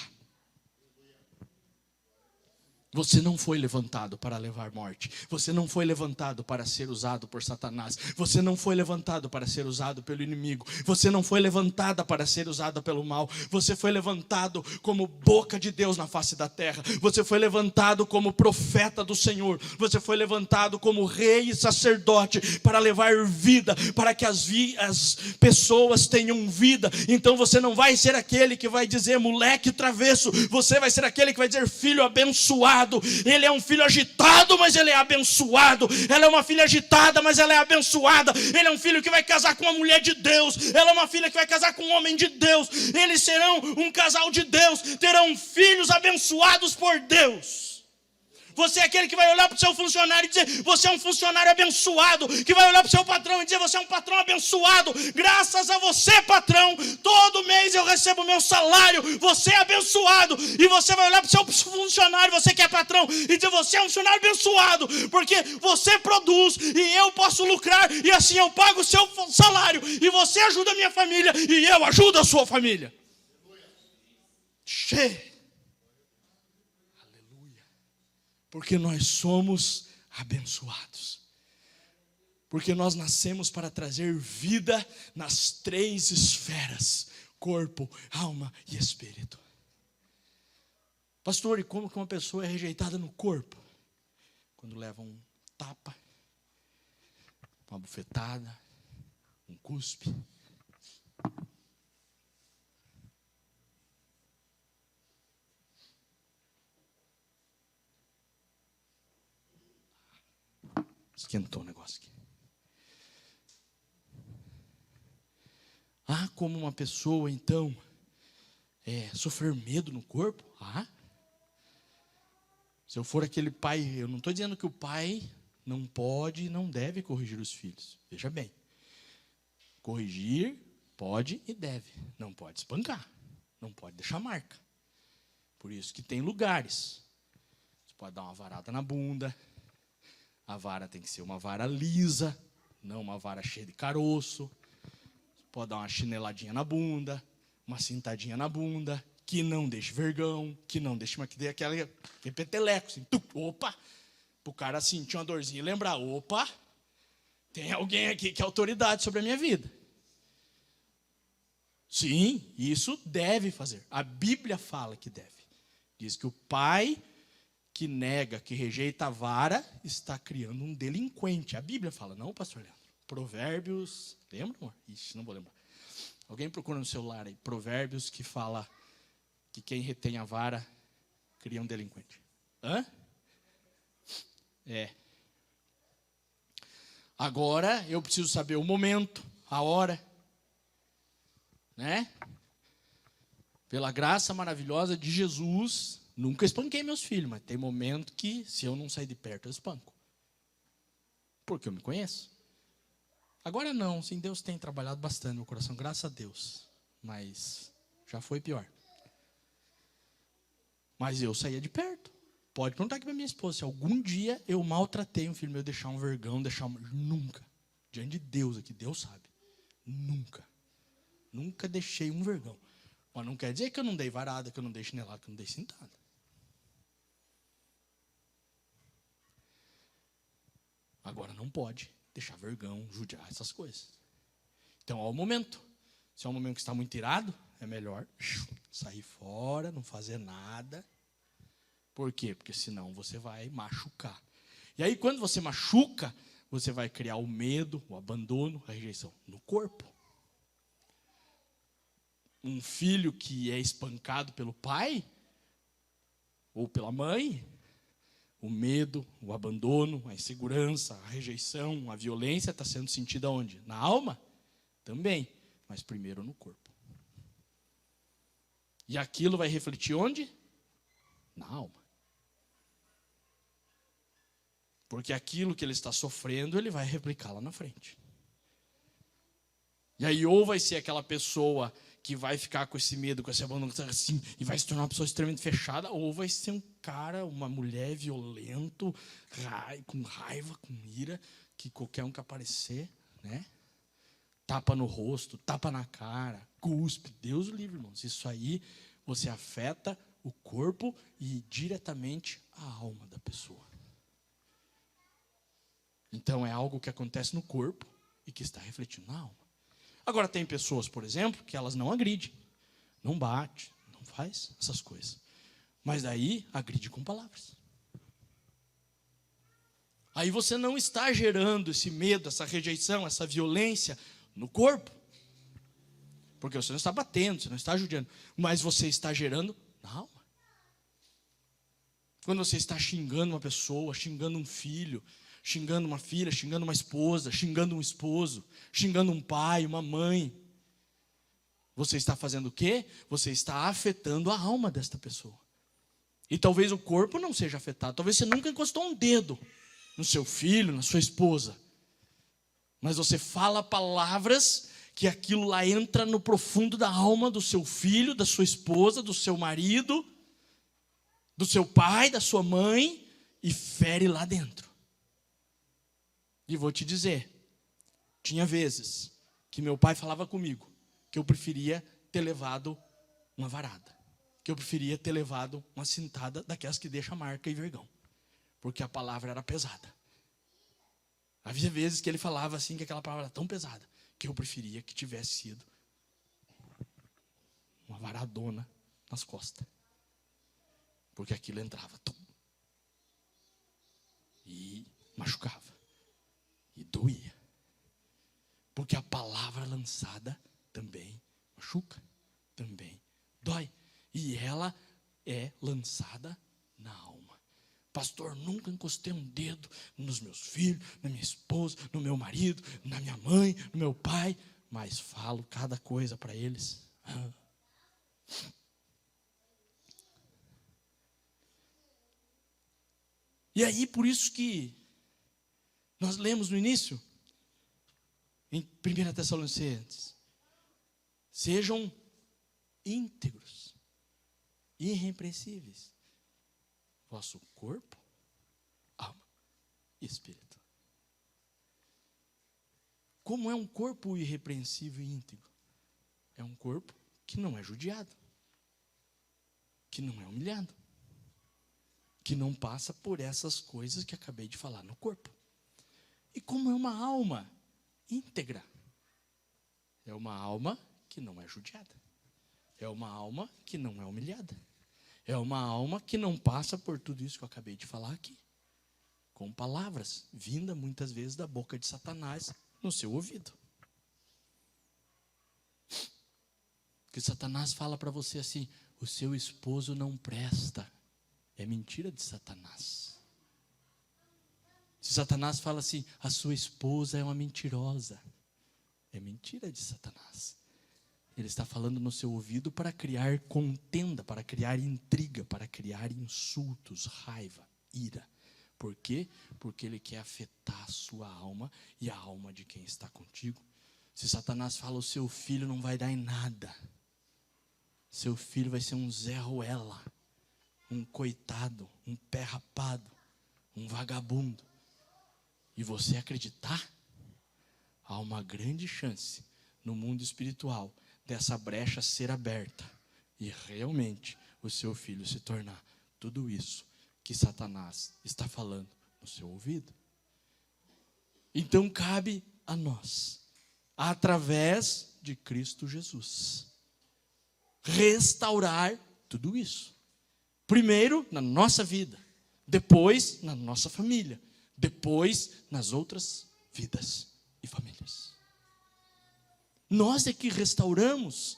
Você não foi levantado para levar morte. Você não foi levantado para ser usado por Satanás. Você não foi levantado para ser usado pelo inimigo. Você não foi levantada para ser usada pelo mal. Você foi levantado como boca de Deus na face da terra. Você foi levantado como profeta do Senhor. Você foi levantado como rei e sacerdote para levar vida, para que as pessoas tenham vida. Então você não vai ser aquele que vai dizer moleque travesso. Você vai ser aquele que vai dizer filho abençoado. Ele é um filho agitado, mas ele é abençoado. Ela é uma filha agitada, mas ela é abençoada. Ele é um filho que vai casar com uma mulher de Deus. Ela é uma filha que vai casar com um homem de Deus. Eles serão um casal de Deus. Terão filhos abençoados por Deus. Você é aquele que vai olhar para o seu funcionário e dizer, você é um funcionário abençoado. Que vai olhar para o seu patrão e dizer, você é um patrão abençoado. Graças a você, patrão, todo mês eu recebo meu salário. Você é abençoado. E você vai olhar para o seu funcionário, você que é patrão, e dizer, você é um funcionário abençoado. Porque você produz e eu posso lucrar. E assim eu pago o seu salário. E você ajuda a minha família e eu ajudo a sua família. Cheio. Porque nós somos abençoados. Porque nós nascemos para trazer vida nas 3 esferas: corpo, alma e espírito. Pastor, e como que uma pessoa é rejeitada no corpo? Quando leva um tapa, uma bufetada, um cuspe. Esquentou o negócio aqui. Como uma pessoa, então, sofrer medo no corpo? Se eu for aquele pai, eu não estou dizendo que o pai não pode e não deve corrigir os filhos. Veja bem, corrigir pode e deve, não pode espancar, não pode deixar marca. Por isso que tem lugares. Você pode dar uma varada na bunda, a vara tem que ser uma vara lisa, não uma vara cheia de caroço. Você pode dar uma chineladinha na bunda, uma cintadinha na bunda, que não deixe vergão, que não deixe aquele peteleco, assim, opa, para o cara sentir uma dorzinha e lembrar, opa, tem alguém aqui que é autoridade sobre a minha vida. Sim, isso deve fazer. A Bíblia fala que deve. Diz que o pai que nega, que rejeita a vara, está criando um delinquente. A Bíblia fala, não, pastor Leandro. Provérbios, lembra, amor? Ixi, não vou lembrar. Alguém procura no celular aí, Provérbios, que fala que quem retém a vara cria um delinquente. Agora, eu preciso saber o momento, a hora, né? Pela graça maravilhosa de Jesus, nunca espanquei meus filhos, mas tem momento que, se eu não sair de perto, eu espanco. Porque eu me conheço. Agora não, sim, Deus tem trabalhado bastante no meu coração, graças a Deus. Mas já foi pior. Mas eu saía de perto. Pode perguntar aqui para minha esposa, se algum dia eu maltratei um filho meu, deixar um vergão, nunca. Diante de Deus aqui, Deus sabe. Nunca. Nunca deixei um vergão. Mas não quer dizer que eu não dei varada, que eu não dei chinelada, que eu não dei cintada. Agora não pode deixar vergão, judiar, essas coisas. Então, ao momento. Se é um momento que está muito irado, é melhor sair fora, não fazer nada. Por quê? Porque senão você vai machucar. E aí, quando você machuca, você vai criar o medo, o abandono, a rejeição no corpo. Um filho que é espancado pelo pai ou pela mãe, o medo, o abandono, a insegurança, a rejeição, a violência está sendo sentida onde? Na alma? Também, mas primeiro no corpo. E aquilo vai refletir onde? Na alma. Porque aquilo que ele está sofrendo, ele vai replicar lá na frente. E aí ou vai ser aquela pessoa que vai ficar com esse medo, com esse abandono, assim, e vai se tornar uma pessoa extremamente fechada, ou vai ser um cara, uma mulher violento, com raiva, com ira, que qualquer um que aparecer, né? Tapa no rosto, tapa na cara, cuspe. Deus o livre, irmãos. Isso aí, você afeta o corpo e diretamente a alma da pessoa. Então, é algo que acontece no corpo e que está refletindo na alma. Agora, tem pessoas, por exemplo, que elas não agridem, não bate, não faz essas coisas. Mas daí, agride com palavras. Aí você não está gerando esse medo, essa rejeição, essa violência no corpo. Porque você não está batendo, você não está judiando. Mas você está gerando na alma. Quando você está xingando uma pessoa, xingando um filho, xingando uma filha, xingando uma esposa, xingando um esposo, xingando um pai, uma mãe, você está fazendo o quê? Você está afetando a alma desta pessoa. E talvez o corpo não seja afetado. Talvez você nunca encostou um dedo no seu filho, na sua esposa. Mas você fala palavras que aquilo lá entra no profundo da alma do seu filho, da sua esposa, do seu marido, do seu pai, da sua mãe, e fere lá dentro. E vou te dizer, tinha vezes que meu pai falava comigo que eu preferia ter levado uma varada, que eu preferia ter levado uma cintada daquelas que deixa marca e vergão, porque a palavra era pesada. Havia vezes que ele falava assim, que aquela palavra era tão pesada, que eu preferia que tivesse sido uma varadona nas costas, porque aquilo entrava e machucava. E doía. Porque a palavra lançada também machuca, também dói. E ela é lançada na alma. Pastor, nunca encostei um dedo nos meus filhos, na minha esposa, no meu marido, na minha mãe, no meu pai, mas falo cada coisa para eles. E aí, por isso que nós lemos no início, em 1 Tessalonicenses, sejam íntegros, irrepreensíveis, vosso corpo, alma e espírito. Como é um corpo irrepreensível e íntegro? É um corpo que não é judiado, que não é humilhado, que não passa por essas coisas que acabei de falar no corpo. E como é uma alma íntegra? É uma alma que não é judiada. É uma alma que não é humilhada. É uma alma que não passa por tudo isso que eu acabei de falar aqui. Com palavras, vinda muitas vezes da boca de Satanás no seu ouvido. Que Satanás fala para você assim: o seu esposo não presta. É mentira de Satanás. Se Satanás fala assim: a sua esposa é uma mentirosa. É mentira de Satanás. Ele está falando no seu ouvido para criar contenda, para criar intriga, para criar insultos, raiva, ira. Por quê? Porque ele quer afetar a sua alma e a alma de quem está contigo. Se Satanás fala: o seu filho não vai dar em nada. Seu filho vai ser um Zé Ruela, um coitado, um pé rapado, um vagabundo. E você acreditar, há uma grande chance no mundo espiritual dessa brecha ser aberta e realmente o seu filho se tornar tudo isso que Satanás está falando no seu ouvido. Então cabe a nós, através de Cristo Jesus, restaurar tudo isso. Primeiro na nossa vida, depois na nossa família, depois nas outras vidas e famílias. Nós é que restauramos,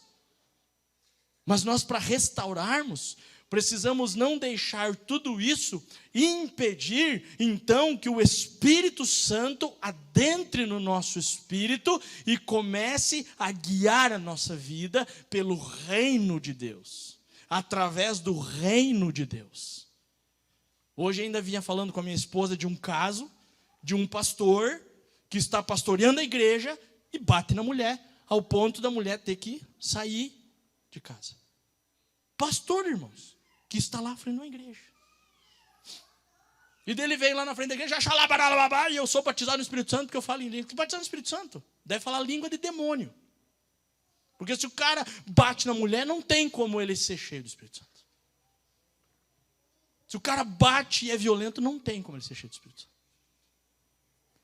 mas nós, para restaurarmos, precisamos não deixar tudo isso impedir, então, que o Espírito Santo adentre no nosso espírito e comece a guiar a nossa vida pelo reino de Deus, através do reino de Deus. Hoje ainda vinha falando com a minha esposa de um caso, de um pastor que está pastoreando a igreja e bate na mulher, ao ponto da mulher ter que sair de casa. Pastor, irmãos, que está lá à frente da igreja. E dele veio lá na frente da igreja, e eu sou batizado no Espírito Santo, porque eu falo em língua. Que batizado no Espírito Santo? Deve falar língua de demônio. Porque se o cara bate na mulher, não tem como ele ser cheio do Espírito Santo. Se o cara bate e é violento, não tem como ele ser cheio do Espírito Santo.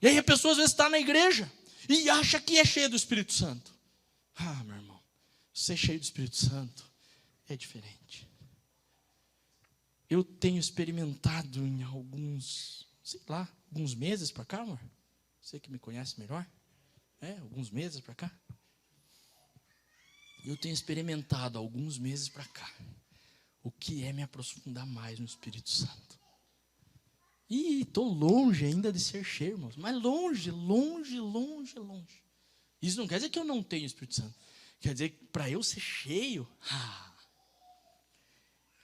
E aí a pessoa às vezes está na igreja e acha que é cheio do Espírito Santo. Ah, meu irmão, ser cheio do Espírito Santo é diferente. Eu tenho experimentado em alguns meses para cá, amor. Você que me conhece melhor. Alguns meses para cá. Eu tenho experimentado alguns meses para cá o que é me aprofundar mais no Espírito Santo. E estou longe ainda de ser cheio, irmãos. Mas longe, longe, longe, longe. Isso não quer dizer que eu não tenho Espírito Santo. Quer dizer que para eu ser cheio,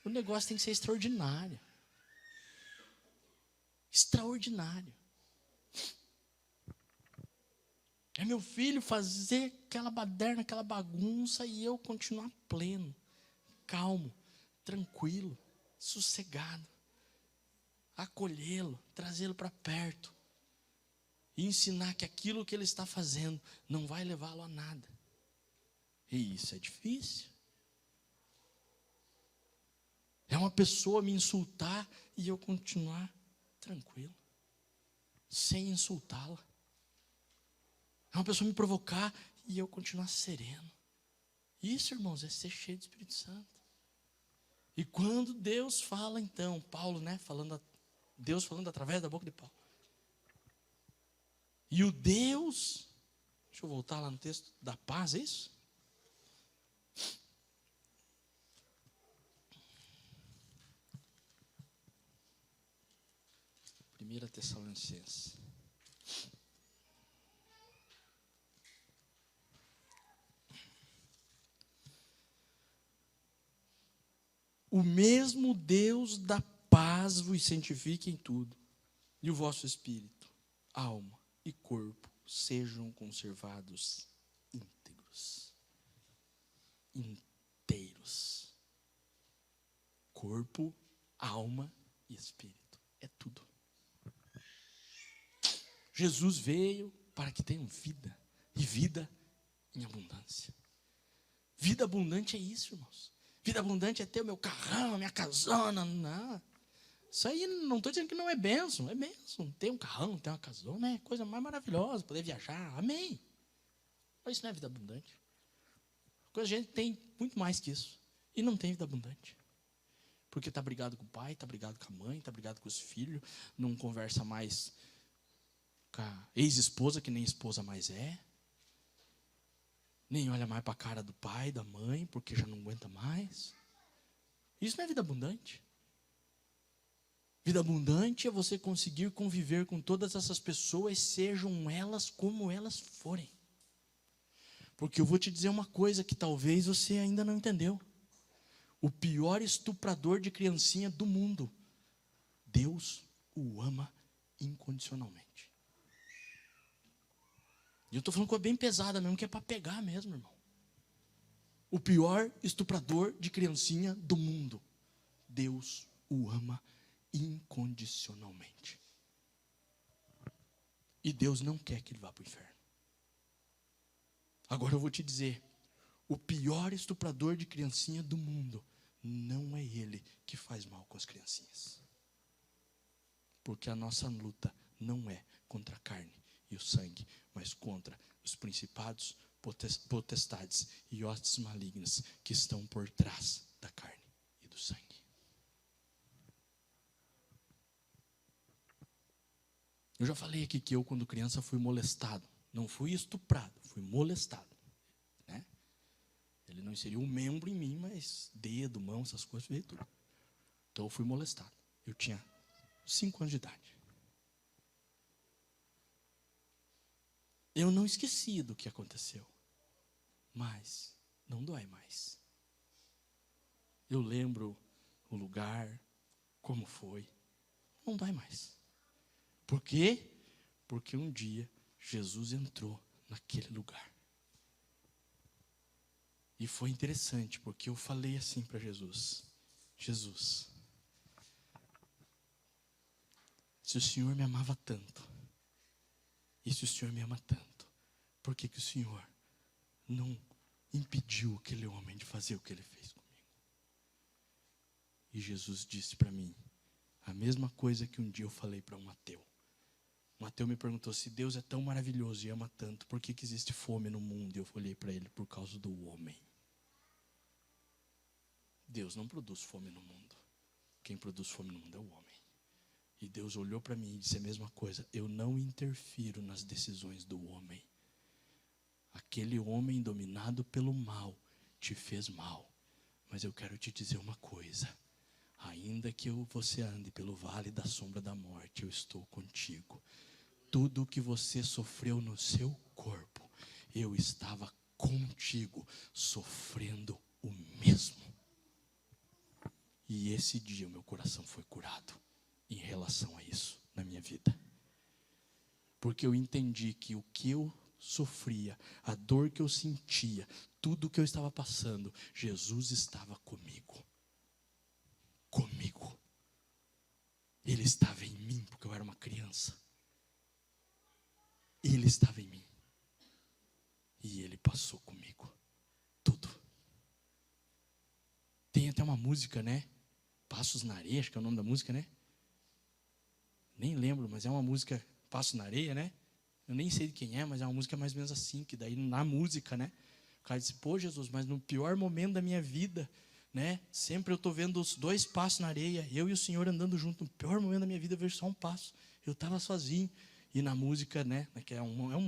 o negócio tem que ser extraordinário. Extraordinário. É meu filho fazer aquela baderna, aquela bagunça e eu continuar pleno, calmo, tranquilo, sossegado. Acolhê-lo, trazê-lo para perto. E ensinar que aquilo que ele está fazendo não vai levá-lo a nada. E isso é difícil. É uma pessoa me insultar e eu continuar tranquilo, sem insultá-la. É uma pessoa me provocar e eu continuar sereno. Isso, irmãos, é ser cheio do Espírito Santo. E quando Deus fala, então, Paulo, Deus falando através da boca de Paulo. E o Deus, deixa eu voltar lá no texto da paz, é isso? 1 Tessalonicenses. O mesmo Deus da paz vos santifique em tudo, e o vosso espírito, alma e corpo sejam conservados íntegros. Inteiros. Corpo, alma e espírito. É tudo. Jesus veio para que tenham vida, e vida em abundância. Vida abundante é isso, irmãos. Vida abundante é ter o meu carrão, a minha casona. Não. Isso aí não estou dizendo que não é bênção. É bênção. Ter um carrão, ter uma casona é coisa mais maravilhosa. Poder viajar. Amém. Mas isso não é vida abundante. A gente tem muito mais que isso. E não tem vida abundante. Porque está brigado com o pai, está brigado com a mãe, está brigado com os filhos. Não conversa mais com a ex-esposa, que nem esposa mais é. Nem olha mais para a cara do pai, da mãe, porque já não aguenta mais. Isso não é vida abundante. Vida abundante é você conseguir conviver com todas essas pessoas, sejam elas como elas forem. Porque eu vou te dizer uma coisa que talvez você ainda não entendeu. O pior estuprador de criancinha do mundo, Deus o ama incondicionalmente. E eu estou falando coisa bem pesada mesmo, que é para pegar mesmo, irmão. O pior estuprador de criancinha do mundo, Deus o ama incondicionalmente. E Deus não quer que ele vá para o inferno. Agora eu vou te dizer, o pior estuprador de criancinha do mundo, não é ele que faz mal com as criancinhas. Porque a nossa luta não é contra a carne e o sangue, mas contra os principados, potestades e hostes malignas que estão por trás da carne e do sangue. Eu já falei aqui que eu, quando criança, fui molestado. Não fui estuprado, fui molestado. Né? Ele não inseriu um membro em mim, mas dedo, mão, essas coisas, veio tudo. Então eu fui molestado. Eu tinha 5 anos de idade. Eu não esqueci do que aconteceu, mas não dói mais. Eu lembro o lugar, como foi, não dói mais. Por quê? Porque um dia Jesus entrou naquele lugar. E foi interessante, porque eu falei assim para Jesus: Jesus, se o Senhor me amava tanto, e se o Senhor me ama tanto, por que que o Senhor não impediu aquele homem de fazer o que ele fez comigo? E Jesus disse para mim a mesma coisa que um dia eu falei para um ateu. Um ateu me perguntou: se Deus é tão maravilhoso e ama tanto, por que que existe fome no mundo? E eu olhei para ele: por causa do homem. Deus não produz fome no mundo. Quem produz fome no mundo é o homem. E Deus olhou para mim e disse a mesma coisa: eu não interfiro nas decisões do homem. Aquele homem dominado pelo mal te fez mal. Mas eu quero te dizer uma coisa: ainda que você ande pelo vale da sombra da morte, eu estou contigo. Tudo que você sofreu no seu corpo, eu estava contigo, sofrendo o mesmo. E esse dia o meu coração foi curado em relação a isso na minha vida. Porque eu entendi que o que eu sofria, a dor que eu sentia, tudo que eu estava passando, Jesus estava comigo. Comigo. Ele estava em mim, porque eu era uma criança. Ele estava em mim. E ele passou comigo. Tudo. Tem até uma música, né? Passos na Areia, acho que é o nome da música, né? Nem lembro, mas é uma música, Passos na Areia, né? Eu nem sei de quem é, mas é uma música mais ou menos assim, que daí na música, né? O cara disse: pô, Jesus, mas no pior momento da minha vida, né? Sempre eu estou vendo os 2 passos na areia, eu e o Senhor andando junto. No pior momento da minha vida eu vejo só um passo. Eu estava sozinho. E na música, né? Que é uma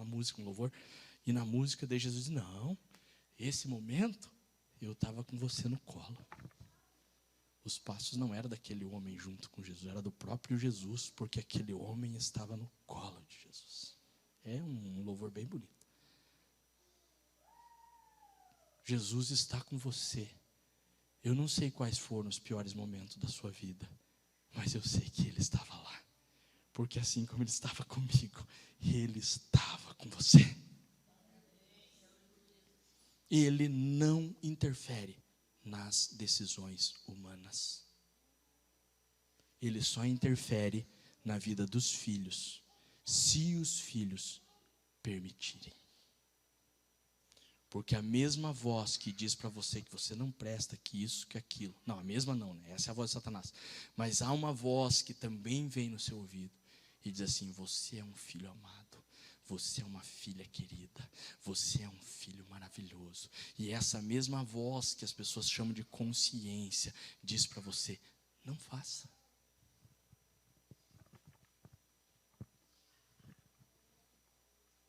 música, um louvor. E na música, daí Jesus diz: não, esse momento eu estava com você no colo. Os passos não eram daquele homem junto com Jesus, era do próprio Jesus, porque aquele homem estava no colo de Jesus. É um louvor bem bonito. Jesus está com você. Eu não sei quais foram os piores momentos da sua vida, mas eu sei que Ele estava lá. Porque assim como Ele estava comigo, Ele estava com você. Ele não interfere nas decisões humanas. Ele só interfere na vida dos filhos, se os filhos permitirem. Porque a mesma voz que diz para você que você não presta, que isso, que aquilo. Não, a mesma não, né? Essa é a voz de Satanás. Mas há uma voz que também vem no seu ouvido e diz assim: você é um filho amado, você é uma filha querida, você é um filho maravilhoso. E essa mesma voz que as pessoas chamam de consciência diz para você: não faça.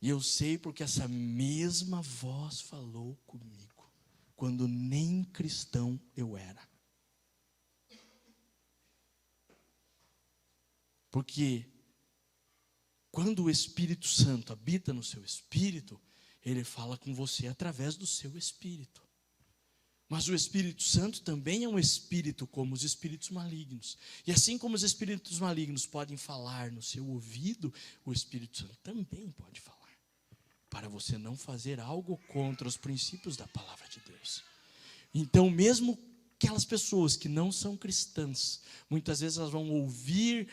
E eu sei porque essa mesma voz falou comigo, quando nem cristão eu era. Porque quando o Espírito Santo habita no seu espírito, ele fala com você através do seu espírito. Mas o Espírito Santo também é um espírito como os espíritos malignos. E assim como os espíritos malignos podem falar no seu ouvido, o Espírito Santo também pode falar. Para você não fazer algo contra os princípios da palavra de Deus. Então, mesmo aquelas pessoas que não são cristãs, muitas vezes elas vão ouvir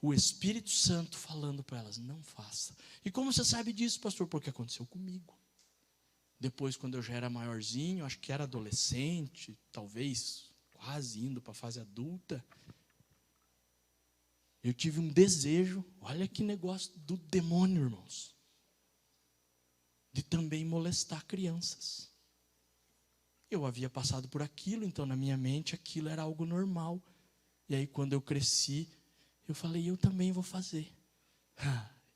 o Espírito Santo falando para elas: não faça. E como você sabe disso, pastor? Porque aconteceu comigo. Depois, quando eu já era maiorzinho, acho que era adolescente, talvez quase indo para a fase adulta, eu tive um desejo, olha que negócio do demônio, irmãos, de também molestar crianças. Eu havia passado por aquilo, então na minha mente aquilo era algo normal. E aí quando eu cresci, eu falei: eu também vou fazer.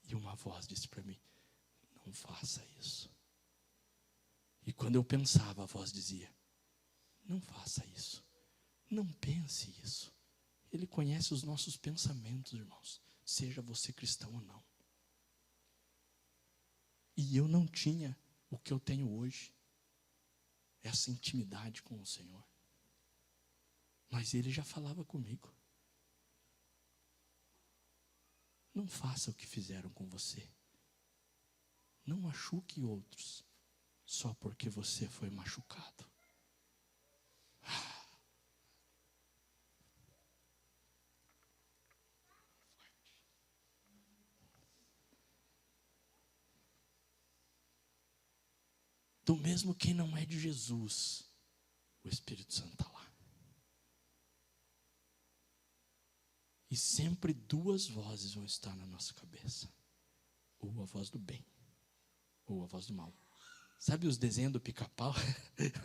E uma voz disse para mim: não faça isso. E quando eu pensava, a voz dizia: não faça isso, não pense isso. Ele conhece os nossos pensamentos, irmãos, seja você cristão ou não. E eu não tinha o que eu tenho hoje, essa intimidade com o Senhor. Mas Ele já falava comigo: não faça o que fizeram com você. Não machuque outros só porque você foi machucado. Do mesmo quem não é de Jesus, o Espírito Santo está lá. E sempre duas vozes vão estar na nossa cabeça: ou a voz do bem, ou a voz do mal. Sabe os desenhos do Pica-Pau?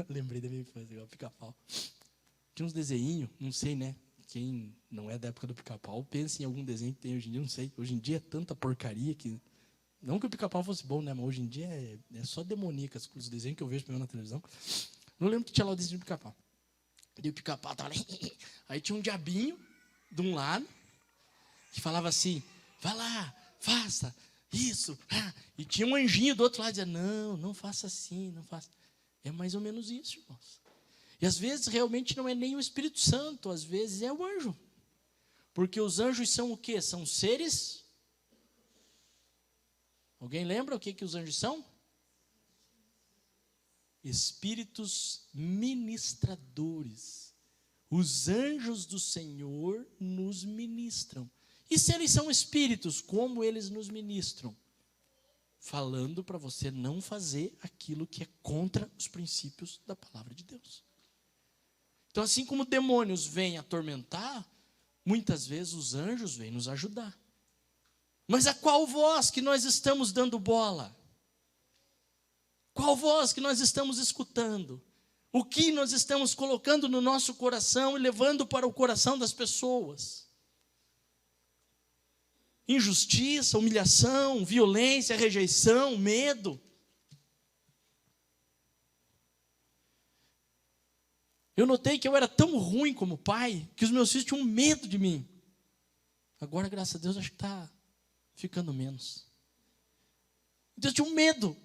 Lembrei da minha infância, o Pica-Pau. Tinha uns desenhinhos, não sei, né? Quem não é da época do Pica-Pau, pensa em algum desenho que tem hoje em dia, não sei. Hoje em dia é tanta porcaria que... Não que o Pica-Pau fosse bom, né? Mas hoje em dia é só demoníacas, os desenhos que eu vejo na televisão. Não lembro que tinha lá o desenho do Pica-Pau. E o Pica-Pau estava ali. Aí tinha um diabinho de um lado que falava assim: vai lá, faça isso. E tinha um anjinho do outro lado dizendo: não, não faça assim, não faça. É mais ou menos isso, irmãos. E às vezes realmente não é nem o Espírito Santo, às vezes é o anjo. Porque os anjos são o quê? São seres... Alguém lembra o que os anjos são? Espíritos ministradores. Os anjos do Senhor nos ministram. E se eles são espíritos, como eles nos ministram? Falando para você não fazer aquilo que é contra os princípios da palavra de Deus. Então, assim como demônios vêm atormentar, muitas vezes os anjos vêm nos ajudar. Mas a qual voz que nós estamos dando bola? Qual voz que nós estamos escutando? O que nós estamos colocando no nosso coração e levando para o coração das pessoas? Injustiça, humilhação, violência, rejeição, medo. Eu notei que eu era tão ruim como pai que os meus filhos tinham medo de mim. Agora, graças a Deus, acho que está ficando menos. Então eu tinha um medo.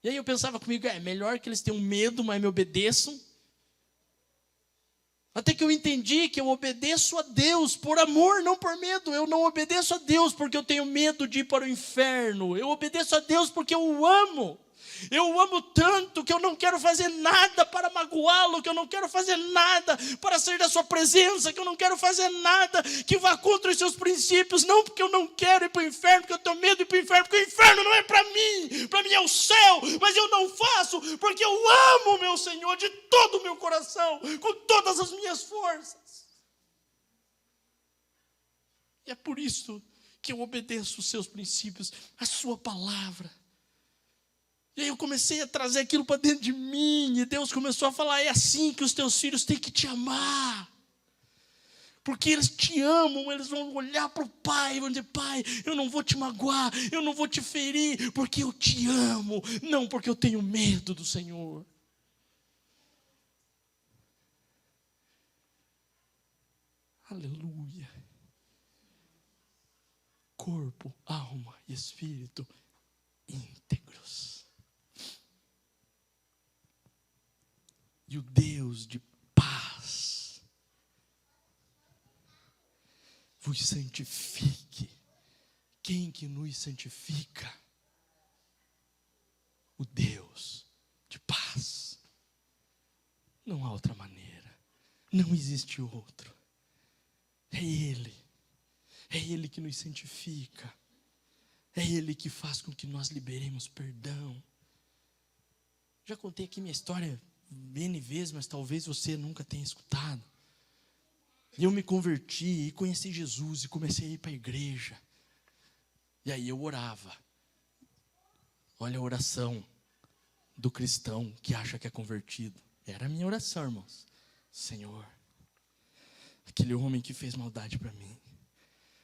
E aí eu pensava comigo: é melhor que eles tenham medo, mas me obedeçam. Até que eu entendi que eu obedeço a Deus por amor, não por medo. Eu não obedeço a Deus porque eu tenho medo de ir para o inferno. Eu obedeço a Deus porque eu o amo. Eu o amo tanto que eu não quero fazer nada para magoá-lo, que eu não quero fazer nada para sair da sua presença, que eu não quero fazer nada que vá contra os seus princípios. Não porque eu não quero ir para o inferno, porque eu tenho medo de ir para o inferno, porque o inferno não é para mim é o céu. Mas eu não faço porque eu amo o meu Senhor de todo o meu coração, com todas as minhas forças. E é por isso que eu obedeço os seus princípios, a sua palavra. E aí eu comecei a trazer aquilo para dentro de mim, e Deus começou a falar, é assim que os teus filhos têm que te amar. Porque eles te amam, eles vão olhar para o pai e vão dizer, pai, eu não vou te magoar, eu não vou te ferir, porque eu te amo, não porque eu tenho medo do Senhor. Aleluia. Corpo, alma e espírito íntegros. E o Deus de paz vos santifique. Quem que nos santifica? O Deus de paz. Não há outra maneira. Não existe outro. É Ele. É Ele que nos santifica. É Ele que faz com que nós liberemos perdão. Já contei aqui minha história N vezes, mas talvez você nunca tenha escutado. Eu me converti e conheci Jesus e comecei a ir para a igreja. E aí eu orava. Olha a oração do cristão que acha que é convertido. Era a minha oração, irmãos. Senhor, aquele homem que fez maldade para mim.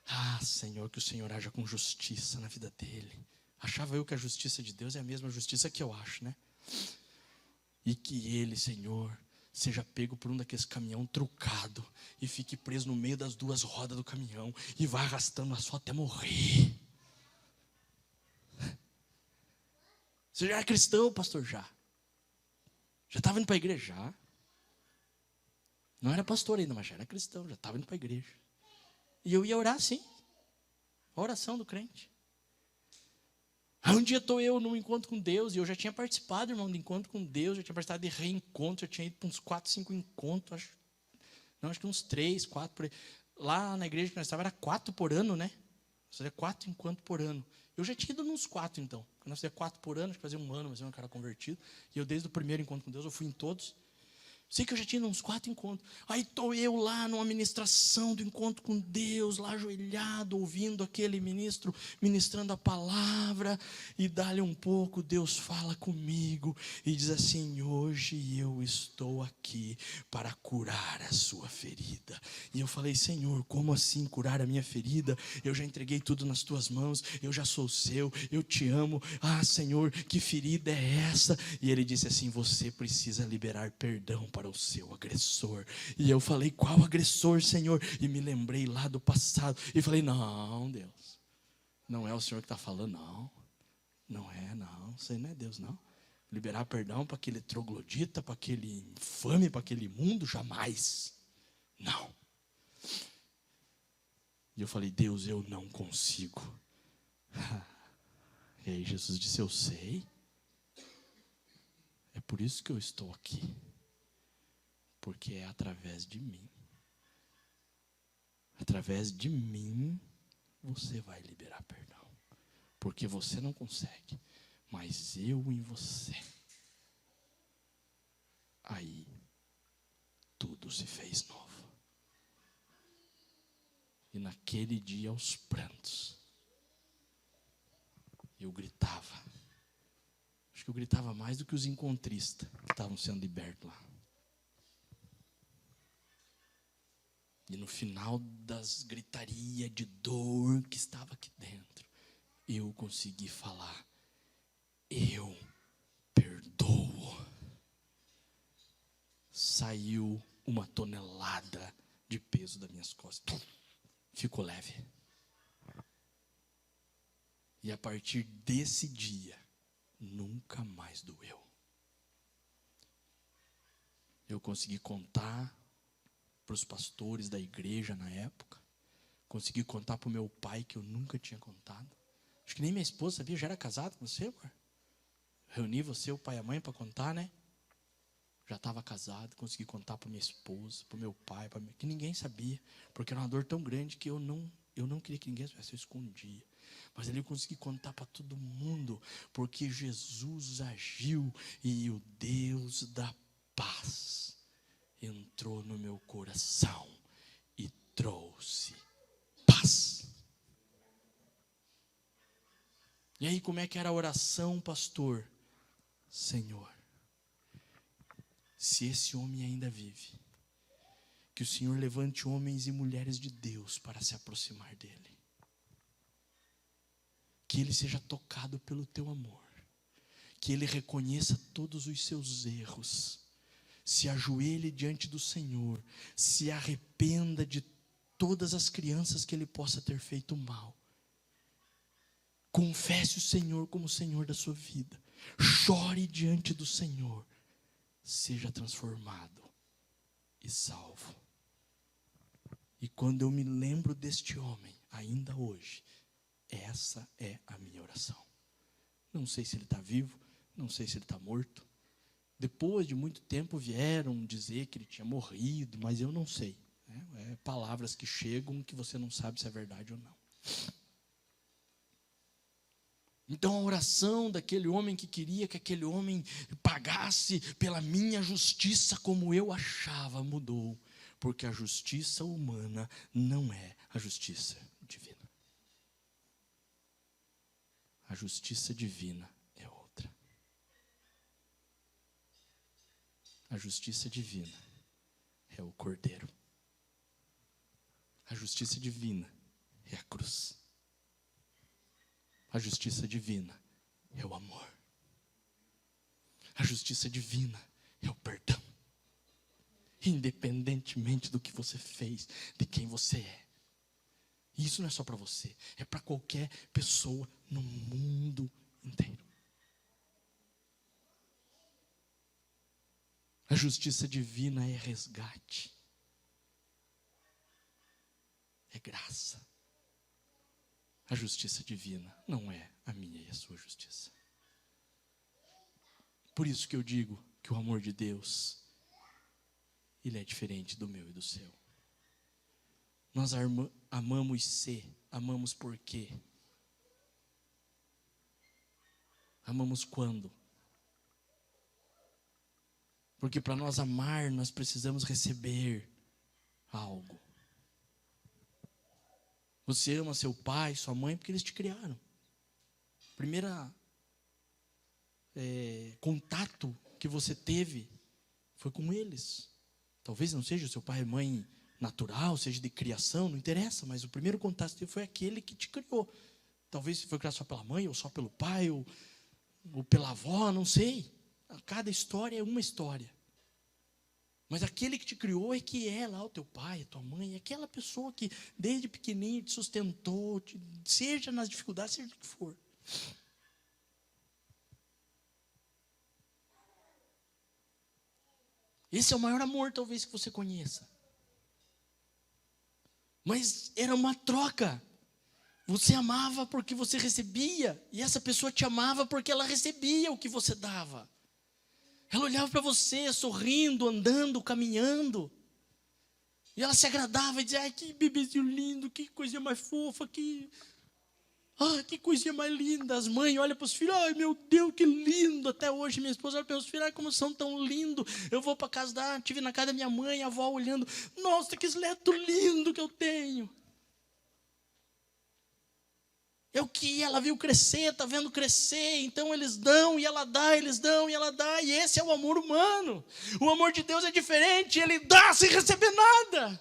Ah, Senhor, que o Senhor haja com justiça na vida dele. Achava eu que a justiça de Deus é a mesma justiça que eu acho, né? E que ele, Senhor, seja pego por um daqueles caminhão trucado e fique preso no meio das duas rodas do caminhão e vá arrastando o asfalto até morrer. Você já é cristão, pastor? Já estava indo para a igreja? Já. Não era pastor ainda, mas já era cristão, já estava indo para a igreja. E eu ia orar sim. A oração do crente. Aí um dia estou eu num encontro com Deus, e eu já tinha participado, irmão, de encontro com Deus, já tinha participado de reencontro, já tinha ido para uns 4, 5 encontros, acho que uns 3, 4 por aí. Lá na igreja que nós estávamos era 4 por ano, né? Nós fazia 4 encontros por ano. Eu já tinha ido nos 4 então. Quando nós fazia 4 por ano, acho que fazia um ano, mas eu não era convertido. E eu desde o primeiro encontro com Deus, eu fui em todos. Sei que eu já tinha uns 4 encontros. Aí estou eu lá numa ministração do encontro com Deus, lá ajoelhado, ouvindo aquele ministro ministrando a palavra. E dali um pouco Deus fala comigo e diz assim, hoje eu estou aqui para curar a sua ferida. E eu falei, Senhor, como assim curar a minha ferida? Eu já entreguei tudo nas tuas mãos, eu já sou seu, eu te amo. Ah, Senhor, que ferida é essa? E ele disse assim, você precisa liberar perdão para o seu agressor. E eu falei, qual agressor, Senhor? E me lembrei lá do passado. E falei, não, Deus, não é o Senhor que está falando, não. Não é, não. Isso não é Deus, não. Liberar perdão para aquele troglodita, para aquele infame, para aquele imundo, jamais. Não. E eu falei, Deus, eu não consigo. E aí Jesus disse, eu sei. É por isso que eu estou aqui. Porque é através de mim. Através de mim, você vai liberar perdão. Porque você não consegue, mas eu em você. Aí, tudo se fez novo. E naquele dia, aos prantos, eu gritava. Acho que eu gritava mais do que os encontristas que estavam sendo libertos lá. E no final das gritarias de dor que estava aqui dentro, eu consegui falar, eu perdoo. Saiu 1 tonelada de peso das minhas costas. Ficou leve. E a partir desse dia, nunca mais doeu. Eu consegui contar para os pastores da igreja na época. Consegui contar para o meu pai que eu nunca tinha contado. Acho que nem minha esposa sabia, já era casado com você, amor? Reuni você, o pai e a mãe para contar, né? Já estava casado, consegui contar para minha esposa, para o meu pai, que ninguém sabia, porque era uma dor tão grande que eu não queria que ninguém soubesse, eu escondia. Mas ali eu consegui contar para todo mundo, porque Jesus agiu e o Deus da paz entrou no meu coração e trouxe paz. E aí, como é que era a oração, pastor? Senhor, se esse homem ainda vive, que o Senhor levante homens e mulheres de Deus para se aproximar dele. Que ele seja tocado pelo teu amor. Que ele reconheça todos os seus erros. Se ajoelhe diante do Senhor. Se arrependa de todas as crianças que ele possa ter feito mal. Confesse o Senhor como o Senhor da sua vida. Chore diante do Senhor. Seja transformado e salvo. E quando eu me lembro deste homem, ainda hoje, essa é a minha oração. Não sei se ele está vivo, não sei se ele está morto. Depois de muito tempo vieram dizer que ele tinha morrido, mas eu não sei. É palavras que chegam que você não sabe se é verdade ou não. Então a oração daquele homem que queria que aquele homem pagasse pela minha justiça como eu achava mudou. Porque a justiça humana não é a justiça divina. A justiça divina é outra. A justiça divina é o Cordeiro. A justiça divina é a cruz. A justiça divina é o amor. A justiça divina é o perdão. Independentemente do que você fez, de quem você é. E isso não é só para você, é para qualquer pessoa no mundo inteiro. A justiça divina é resgate. É graça. A justiça divina não é a minha e a sua justiça. Por isso que eu digo que o amor de Deus, ele é diferente do meu e do seu. Nós amamos ser, amamos por quê? Amamos quando? Porque para nós amar, nós precisamos receber algo. Você ama seu pai, sua mãe, porque eles te criaram. Primeira contato que você teve foi com eles. Talvez não seja o seu pai e mãe natural, seja de criação, não interessa, mas o primeiro contato que teve foi aquele que te criou. Talvez foi criado só pela mãe, ou só pelo pai, ou pela avó, não sei. Cada história é uma história. Mas aquele que te criou é que é lá o teu pai, a tua mãe, é aquela pessoa que desde pequenininho te sustentou, seja nas dificuldades, seja o que for. Esse é o maior amor talvez que você conheça. Mas era uma troca. Você amava porque você recebia, e essa pessoa te amava porque ela recebia o que você dava. Ela olhava para você, sorrindo, andando, caminhando. E ela se agradava e dizia, ai, que bebezinho lindo, que coisinha mais fofa, que coisinha mais linda. As mães olham para os filhos, ai meu Deus, que lindo. Até hoje minha esposa olha para os filhos, ai como são tão lindos. Eu vou para casa estive na casa da minha mãe, a avó olhando, nossa, que neto lindo que eu tenho. É o que ela viu crescer, está vendo crescer, então eles dão e ela dá, eles dão e ela dá, e esse é o amor humano. O amor de Deus é diferente, ele dá sem receber nada.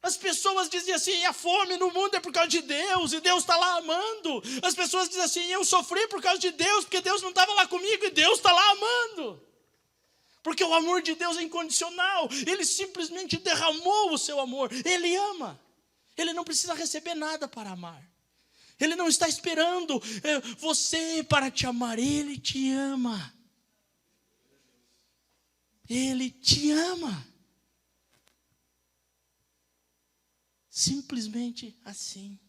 As pessoas dizem assim, a fome no mundo é por causa de Deus, e Deus está lá amando. As pessoas dizem assim, eu sofri por causa de Deus, porque Deus não estava lá comigo, e Deus está lá amando. Porque o amor de Deus é incondicional, ele simplesmente derramou o seu amor, ele ama. Ele não precisa receber nada para amar. Ele não está esperando você para te amar, ele te ama. Ele te ama. Simplesmente assim.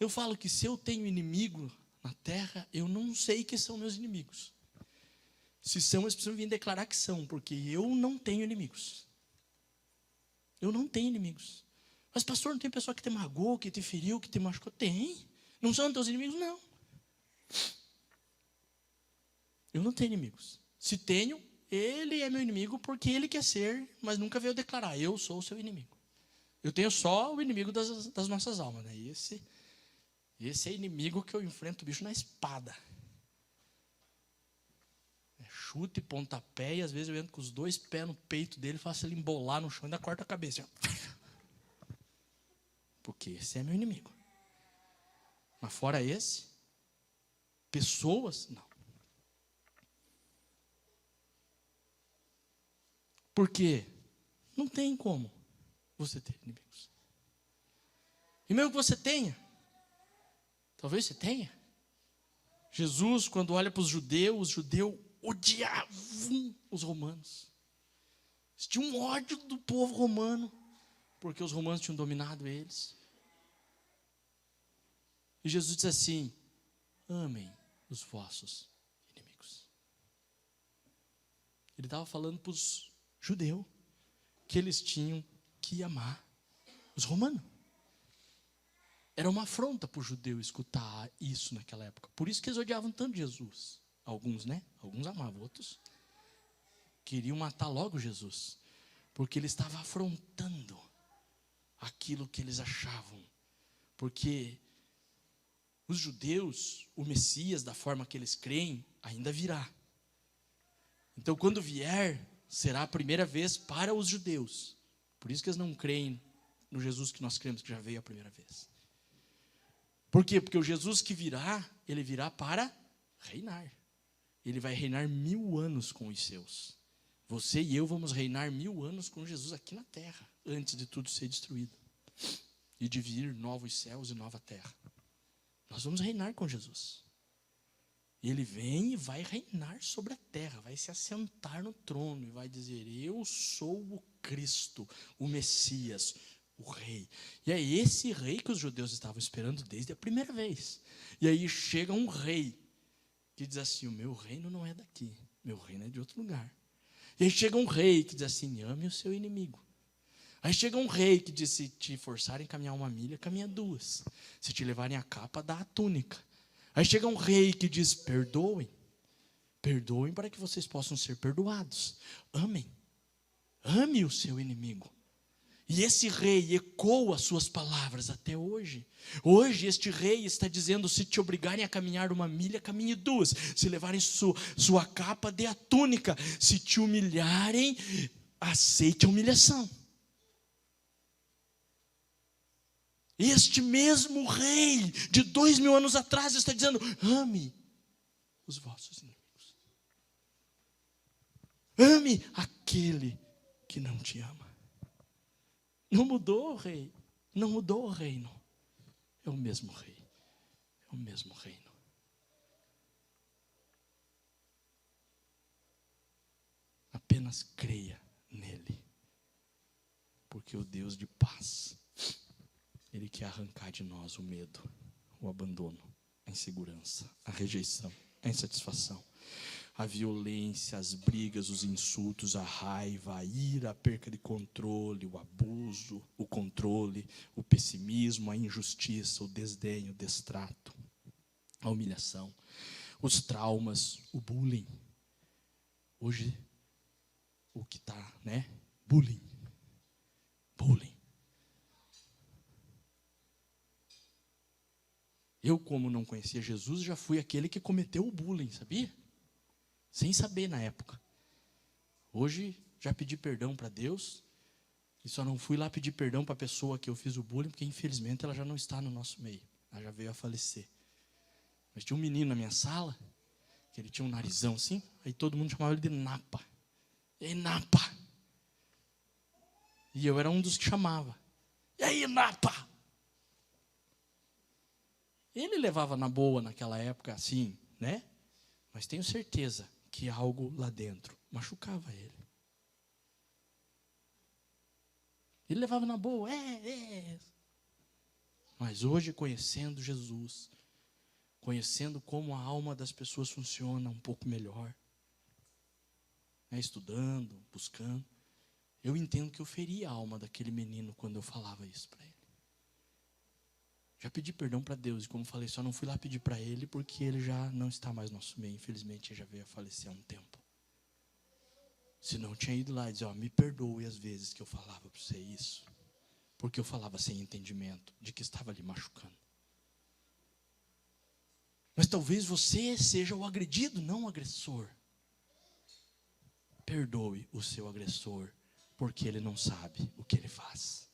Eu falo que se eu tenho inimigo na terra, eu não sei que são meus inimigos. Se são, eles precisam vir declarar que são, porque eu não tenho inimigos. Eu não tenho inimigos. Mas pastor, não tem pessoa que te magoou, que te feriu, que te machucou? Tem. Não são teus inimigos? Não. Eu não tenho inimigos. Se tenho, ele é meu inimigo porque ele quer ser, mas nunca veio declarar, eu sou o seu inimigo. Eu tenho só o inimigo das nossas almas, né? Esse é inimigo que eu enfrento o bicho na espada. É chute, pontapé, e às vezes eu entro com os 2 pés no peito dele, faço ele embolar no chão e ainda corta a cabeça. Porque esse é meu inimigo. Mas fora esse, pessoas, não. Por quê? Não tem como você ter inimigos. E mesmo que você tenha, talvez você tenha. Jesus, quando olha para os judeus odiavam os romanos. Eles tinham um ódio do povo romano, porque os romanos tinham dominado eles. E Jesus diz assim: amem os vossos inimigos. Ele estava falando para os judeus que eles tinham que amar os romanos. Era uma afronta para o judeu escutar isso naquela época. Por isso que eles odiavam tanto Jesus. Alguns, né? Alguns amavam, outros queriam matar logo Jesus. Porque ele estava afrontando aquilo que eles achavam. Porque os judeus, o Messias, da forma que eles creem, ainda virá. Então, quando vier, será a primeira vez para os judeus. Por isso que eles não creem no Jesus que nós cremos, que já veio a primeira vez. Por quê? Porque o Jesus que virá, ele virá para reinar. Ele vai reinar 1000 anos com os seus. Você e eu vamos reinar 1000 anos com Jesus aqui na terra, antes de tudo ser destruído. E de vir novos céus e nova terra. Nós vamos reinar com Jesus. Ele vem e vai reinar sobre a terra, vai se assentar no trono e vai dizer: eu sou o Cristo, o Messias, o rei. E é esse rei que os judeus estavam esperando desde a primeira vez. E aí chega um rei que diz assim: o meu reino não é daqui, meu reino é de outro lugar. E aí chega um rei que diz assim: ame o seu inimigo. Aí chega um rei que diz: se te forçarem a caminhar 1 milha, caminha 2. Se te levarem a capa, dá a túnica. Aí chega um rei que diz: perdoem. Perdoem para que vocês possam ser perdoados. Amem. Ame o seu inimigo. E esse rei ecoa as suas palavras até hoje. Hoje este rei está dizendo: se te obrigarem a caminhar 1 milha, caminhe 2. Se levarem sua capa, dê a túnica. Se te humilharem, aceite a humilhação. Este mesmo rei de 2000 anos atrás está dizendo: ame os vossos inimigos. Ame aquele que não te ama. Não mudou o rei, não mudou o reino. É o mesmo rei, é o mesmo reino. Apenas creia nele, porque o Deus de paz, Ele quer arrancar de nós o medo, o abandono, a insegurança, a rejeição, a insatisfação, a violência, as brigas, os insultos, a raiva, a ira, a perca de controle, o abuso, o controle, o pessimismo, a injustiça, o desdém, o destrato, a humilhação, os traumas, o bullying. Hoje, o que está, né? Bullying. Eu, como não conhecia Jesus, já fui aquele que cometeu o bullying, sabia? Sem saber na época. Hoje, já pedi perdão para Deus, e só não fui lá pedir perdão para a pessoa que eu fiz o bullying, porque infelizmente ela já não está no nosso meio. Ela já veio a falecer. Mas tinha um menino na minha sala, que ele tinha um narizão assim, aí todo mundo chamava ele de Napa. E aí, Napa? E eu era um dos que chamava. E aí, Napa? Ele levava na boa naquela época, assim, né? Mas tenho certeza que algo lá dentro machucava ele. Ele levava na boa, Mas hoje, conhecendo Jesus, conhecendo como a alma das pessoas funciona um pouco melhor, estudando, buscando, eu entendo que eu feri a alma daquele menino quando eu falava isso para ele. Já pedi perdão para Deus, e como falei, só não fui lá pedir para ele porque ele já não está mais no nosso meio. Infelizmente, ele já veio a falecer há um tempo. Se não, tinha ido lá e dizer, me perdoe as vezes que eu falava para você isso, porque eu falava sem entendimento de que estava lhe machucando. Mas talvez você seja o agredido, não o agressor. Perdoe o seu agressor, porque ele não sabe o que ele faz.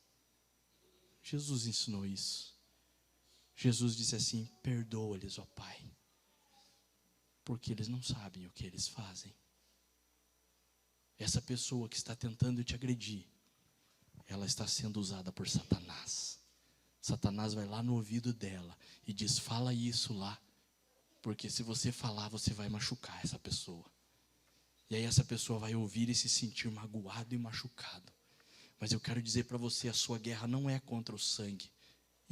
Jesus ensinou isso. Jesus disse assim, perdoa-lhes, ó Pai, porque eles não sabem o que eles fazem. Essa pessoa que está tentando te agredir, ela está sendo usada por Satanás. Satanás vai lá no ouvido dela e diz, fala isso lá, porque se você falar, você vai machucar essa pessoa. E aí essa pessoa vai ouvir e se sentir magoado e machucado. Mas eu quero dizer para você, a sua guerra não é contra o sangue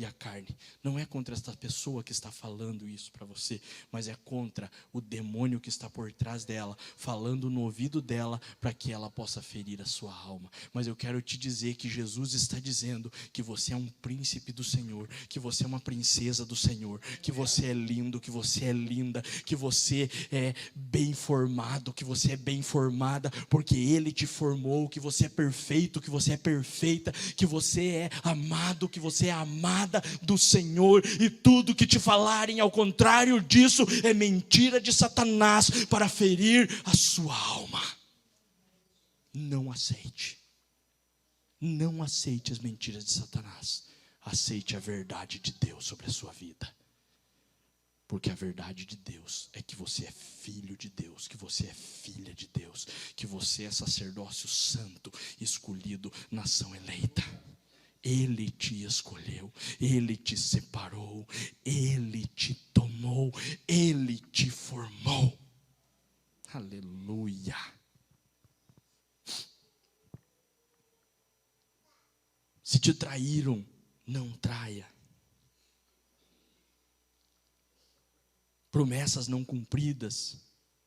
e a carne. Não é contra esta pessoa que está falando isso para você, mas é contra o demônio que está por trás dela, falando no ouvido dela para que ela possa ferir a sua alma. Mas eu quero te dizer que Jesus está dizendo que você é um príncipe do Senhor, que você é uma princesa do Senhor, que você é lindo, que você é linda, que você é bem formado, que você é bem formada, porque Ele te formou, que você é perfeito, que você é perfeita, que você é amado, que você é amada do Senhor, e tudo que te falarem ao contrário disso é mentira de Satanás para ferir a sua alma. Não aceite. Não aceite as mentiras de Satanás. Aceite a verdade de Deus sobre a sua vida. Porque a verdade de Deus é que você é filho de Deus, que você é filha de Deus, que você é sacerdócio santo, escolhido, nação eleita. Ele te escolheu, Ele te separou, Ele te tomou, Ele te formou. Aleluia. Se te traíram, não traia. Promessas não cumpridas,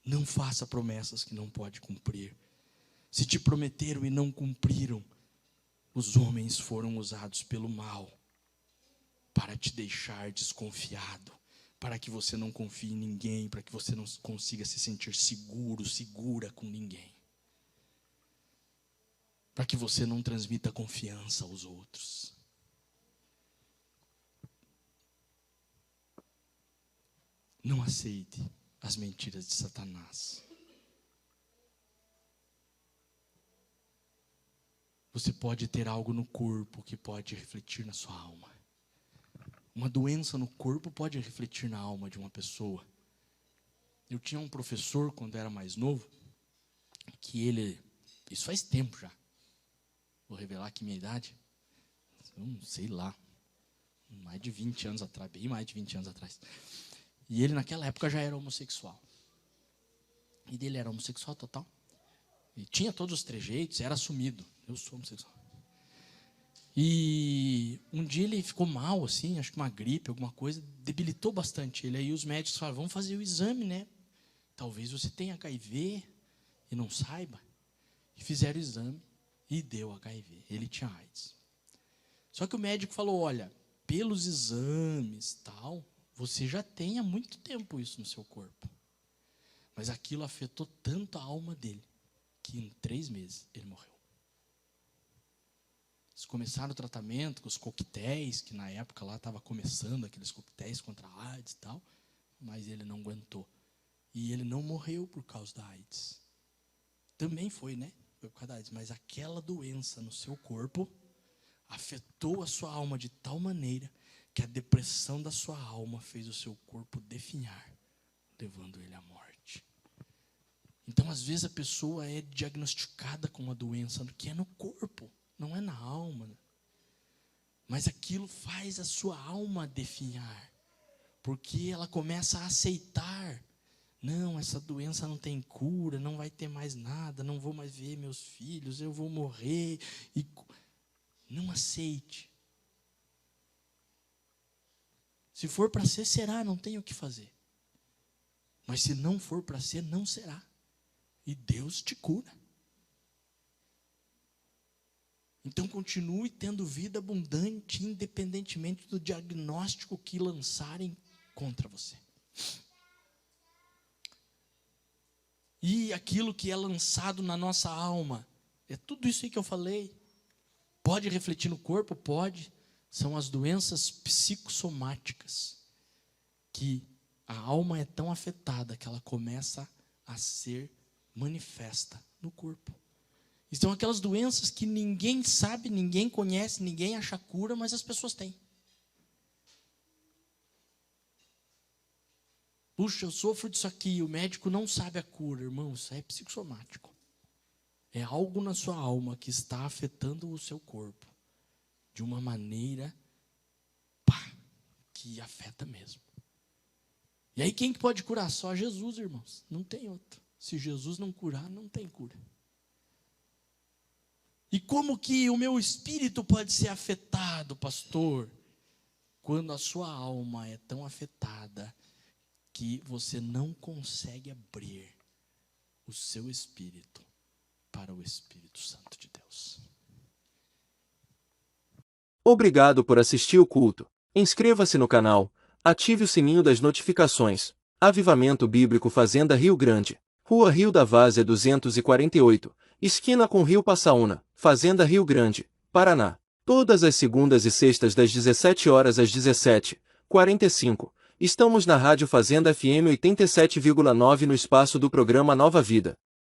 não faça promessas que não pode cumprir. Se te prometeram e não cumpriram, os homens foram usados pelo mal para te deixar desconfiado, para que você não confie em ninguém, para que você não consiga se sentir seguro, segura com ninguém, para que você não transmita confiança aos outros. Não aceite as mentiras de Satanás. Você pode ter algo no corpo que pode refletir na sua alma. Uma doença no corpo pode refletir na alma de uma pessoa. Eu tinha um professor, quando era mais novo, que ele... Isso faz tempo já. Vou revelar aqui minha idade. Sei lá. Mais de 20 anos atrás. Bem mais de 20 anos atrás. E ele, naquela época, já era homossexual. E dele era homossexual total. E tinha todos os trejeitos, era assumido. Eu sou homossexual. E um dia ele ficou mal, assim, acho que uma gripe, alguma coisa, debilitou bastante ele. Aí os médicos falaram, vamos fazer o exame, né? Talvez você tenha HIV e não saiba. E fizeram o exame e deu HIV. Ele tinha AIDS. Só que o médico falou, olha, pelos exames tal, você já tem há muito tempo isso no seu corpo. Mas aquilo afetou tanto a alma dele, que em 3 meses ele morreu. Eles começaram o tratamento com os coquetéis, que na época lá estava começando aqueles coquetéis contra a AIDS e tal, mas ele não aguentou. E ele não morreu por causa da AIDS. Também foi, né? Foi por causa da AIDS. Mas aquela doença no seu corpo afetou a sua alma de tal maneira que a depressão da sua alma fez o seu corpo definhar, levando ele à morte. Então, às vezes, a pessoa é diagnosticada com uma doença que é no corpo, não é na alma. Mas aquilo faz a sua alma definhar, porque ela começa a aceitar. Não, essa doença não tem cura, não vai ter mais nada, não vou mais ver meus filhos, eu vou morrer. Não aceite. Se for para ser, será, não tem o que fazer. Mas se não for para ser, não será. E Deus te cura. Então continue tendo vida abundante, independentemente do diagnóstico que lançarem contra você. E aquilo que é lançado na nossa alma, é tudo isso aí que eu falei. Pode refletir no corpo? Pode. São as doenças psicossomáticas, que a alma é tão afetada que ela começa a ser manifesta no corpo. E são aquelas doenças que ninguém sabe, ninguém conhece, ninguém acha cura, mas as pessoas têm. Puxa, eu sofro disso aqui, o médico não sabe a cura. Irmão, isso é psicossomático. É algo na sua alma que está afetando o seu corpo de uma maneira que afeta mesmo. E aí quem que pode curar? Só Jesus, irmãos. Não tem outro. Se Jesus não curar, não tem cura. E como que o meu espírito pode ser afetado, pastor? Quando a sua alma é tão afetada que você não consegue abrir o seu espírito para o Espírito Santo de Deus. Obrigado por assistir o culto. Inscreva-se no canal, ative o sininho das notificações. Avivamento Bíblico Fazenda Rio Grande, Rua Rio da Várzea 248, esquina com Rio Passaúna, Fazenda Rio Grande, Paraná. Todas as segundas e sextas das 17 horas às 17h45. Estamos na Rádio Fazenda FM 87,9 no espaço do programa Nova Vida.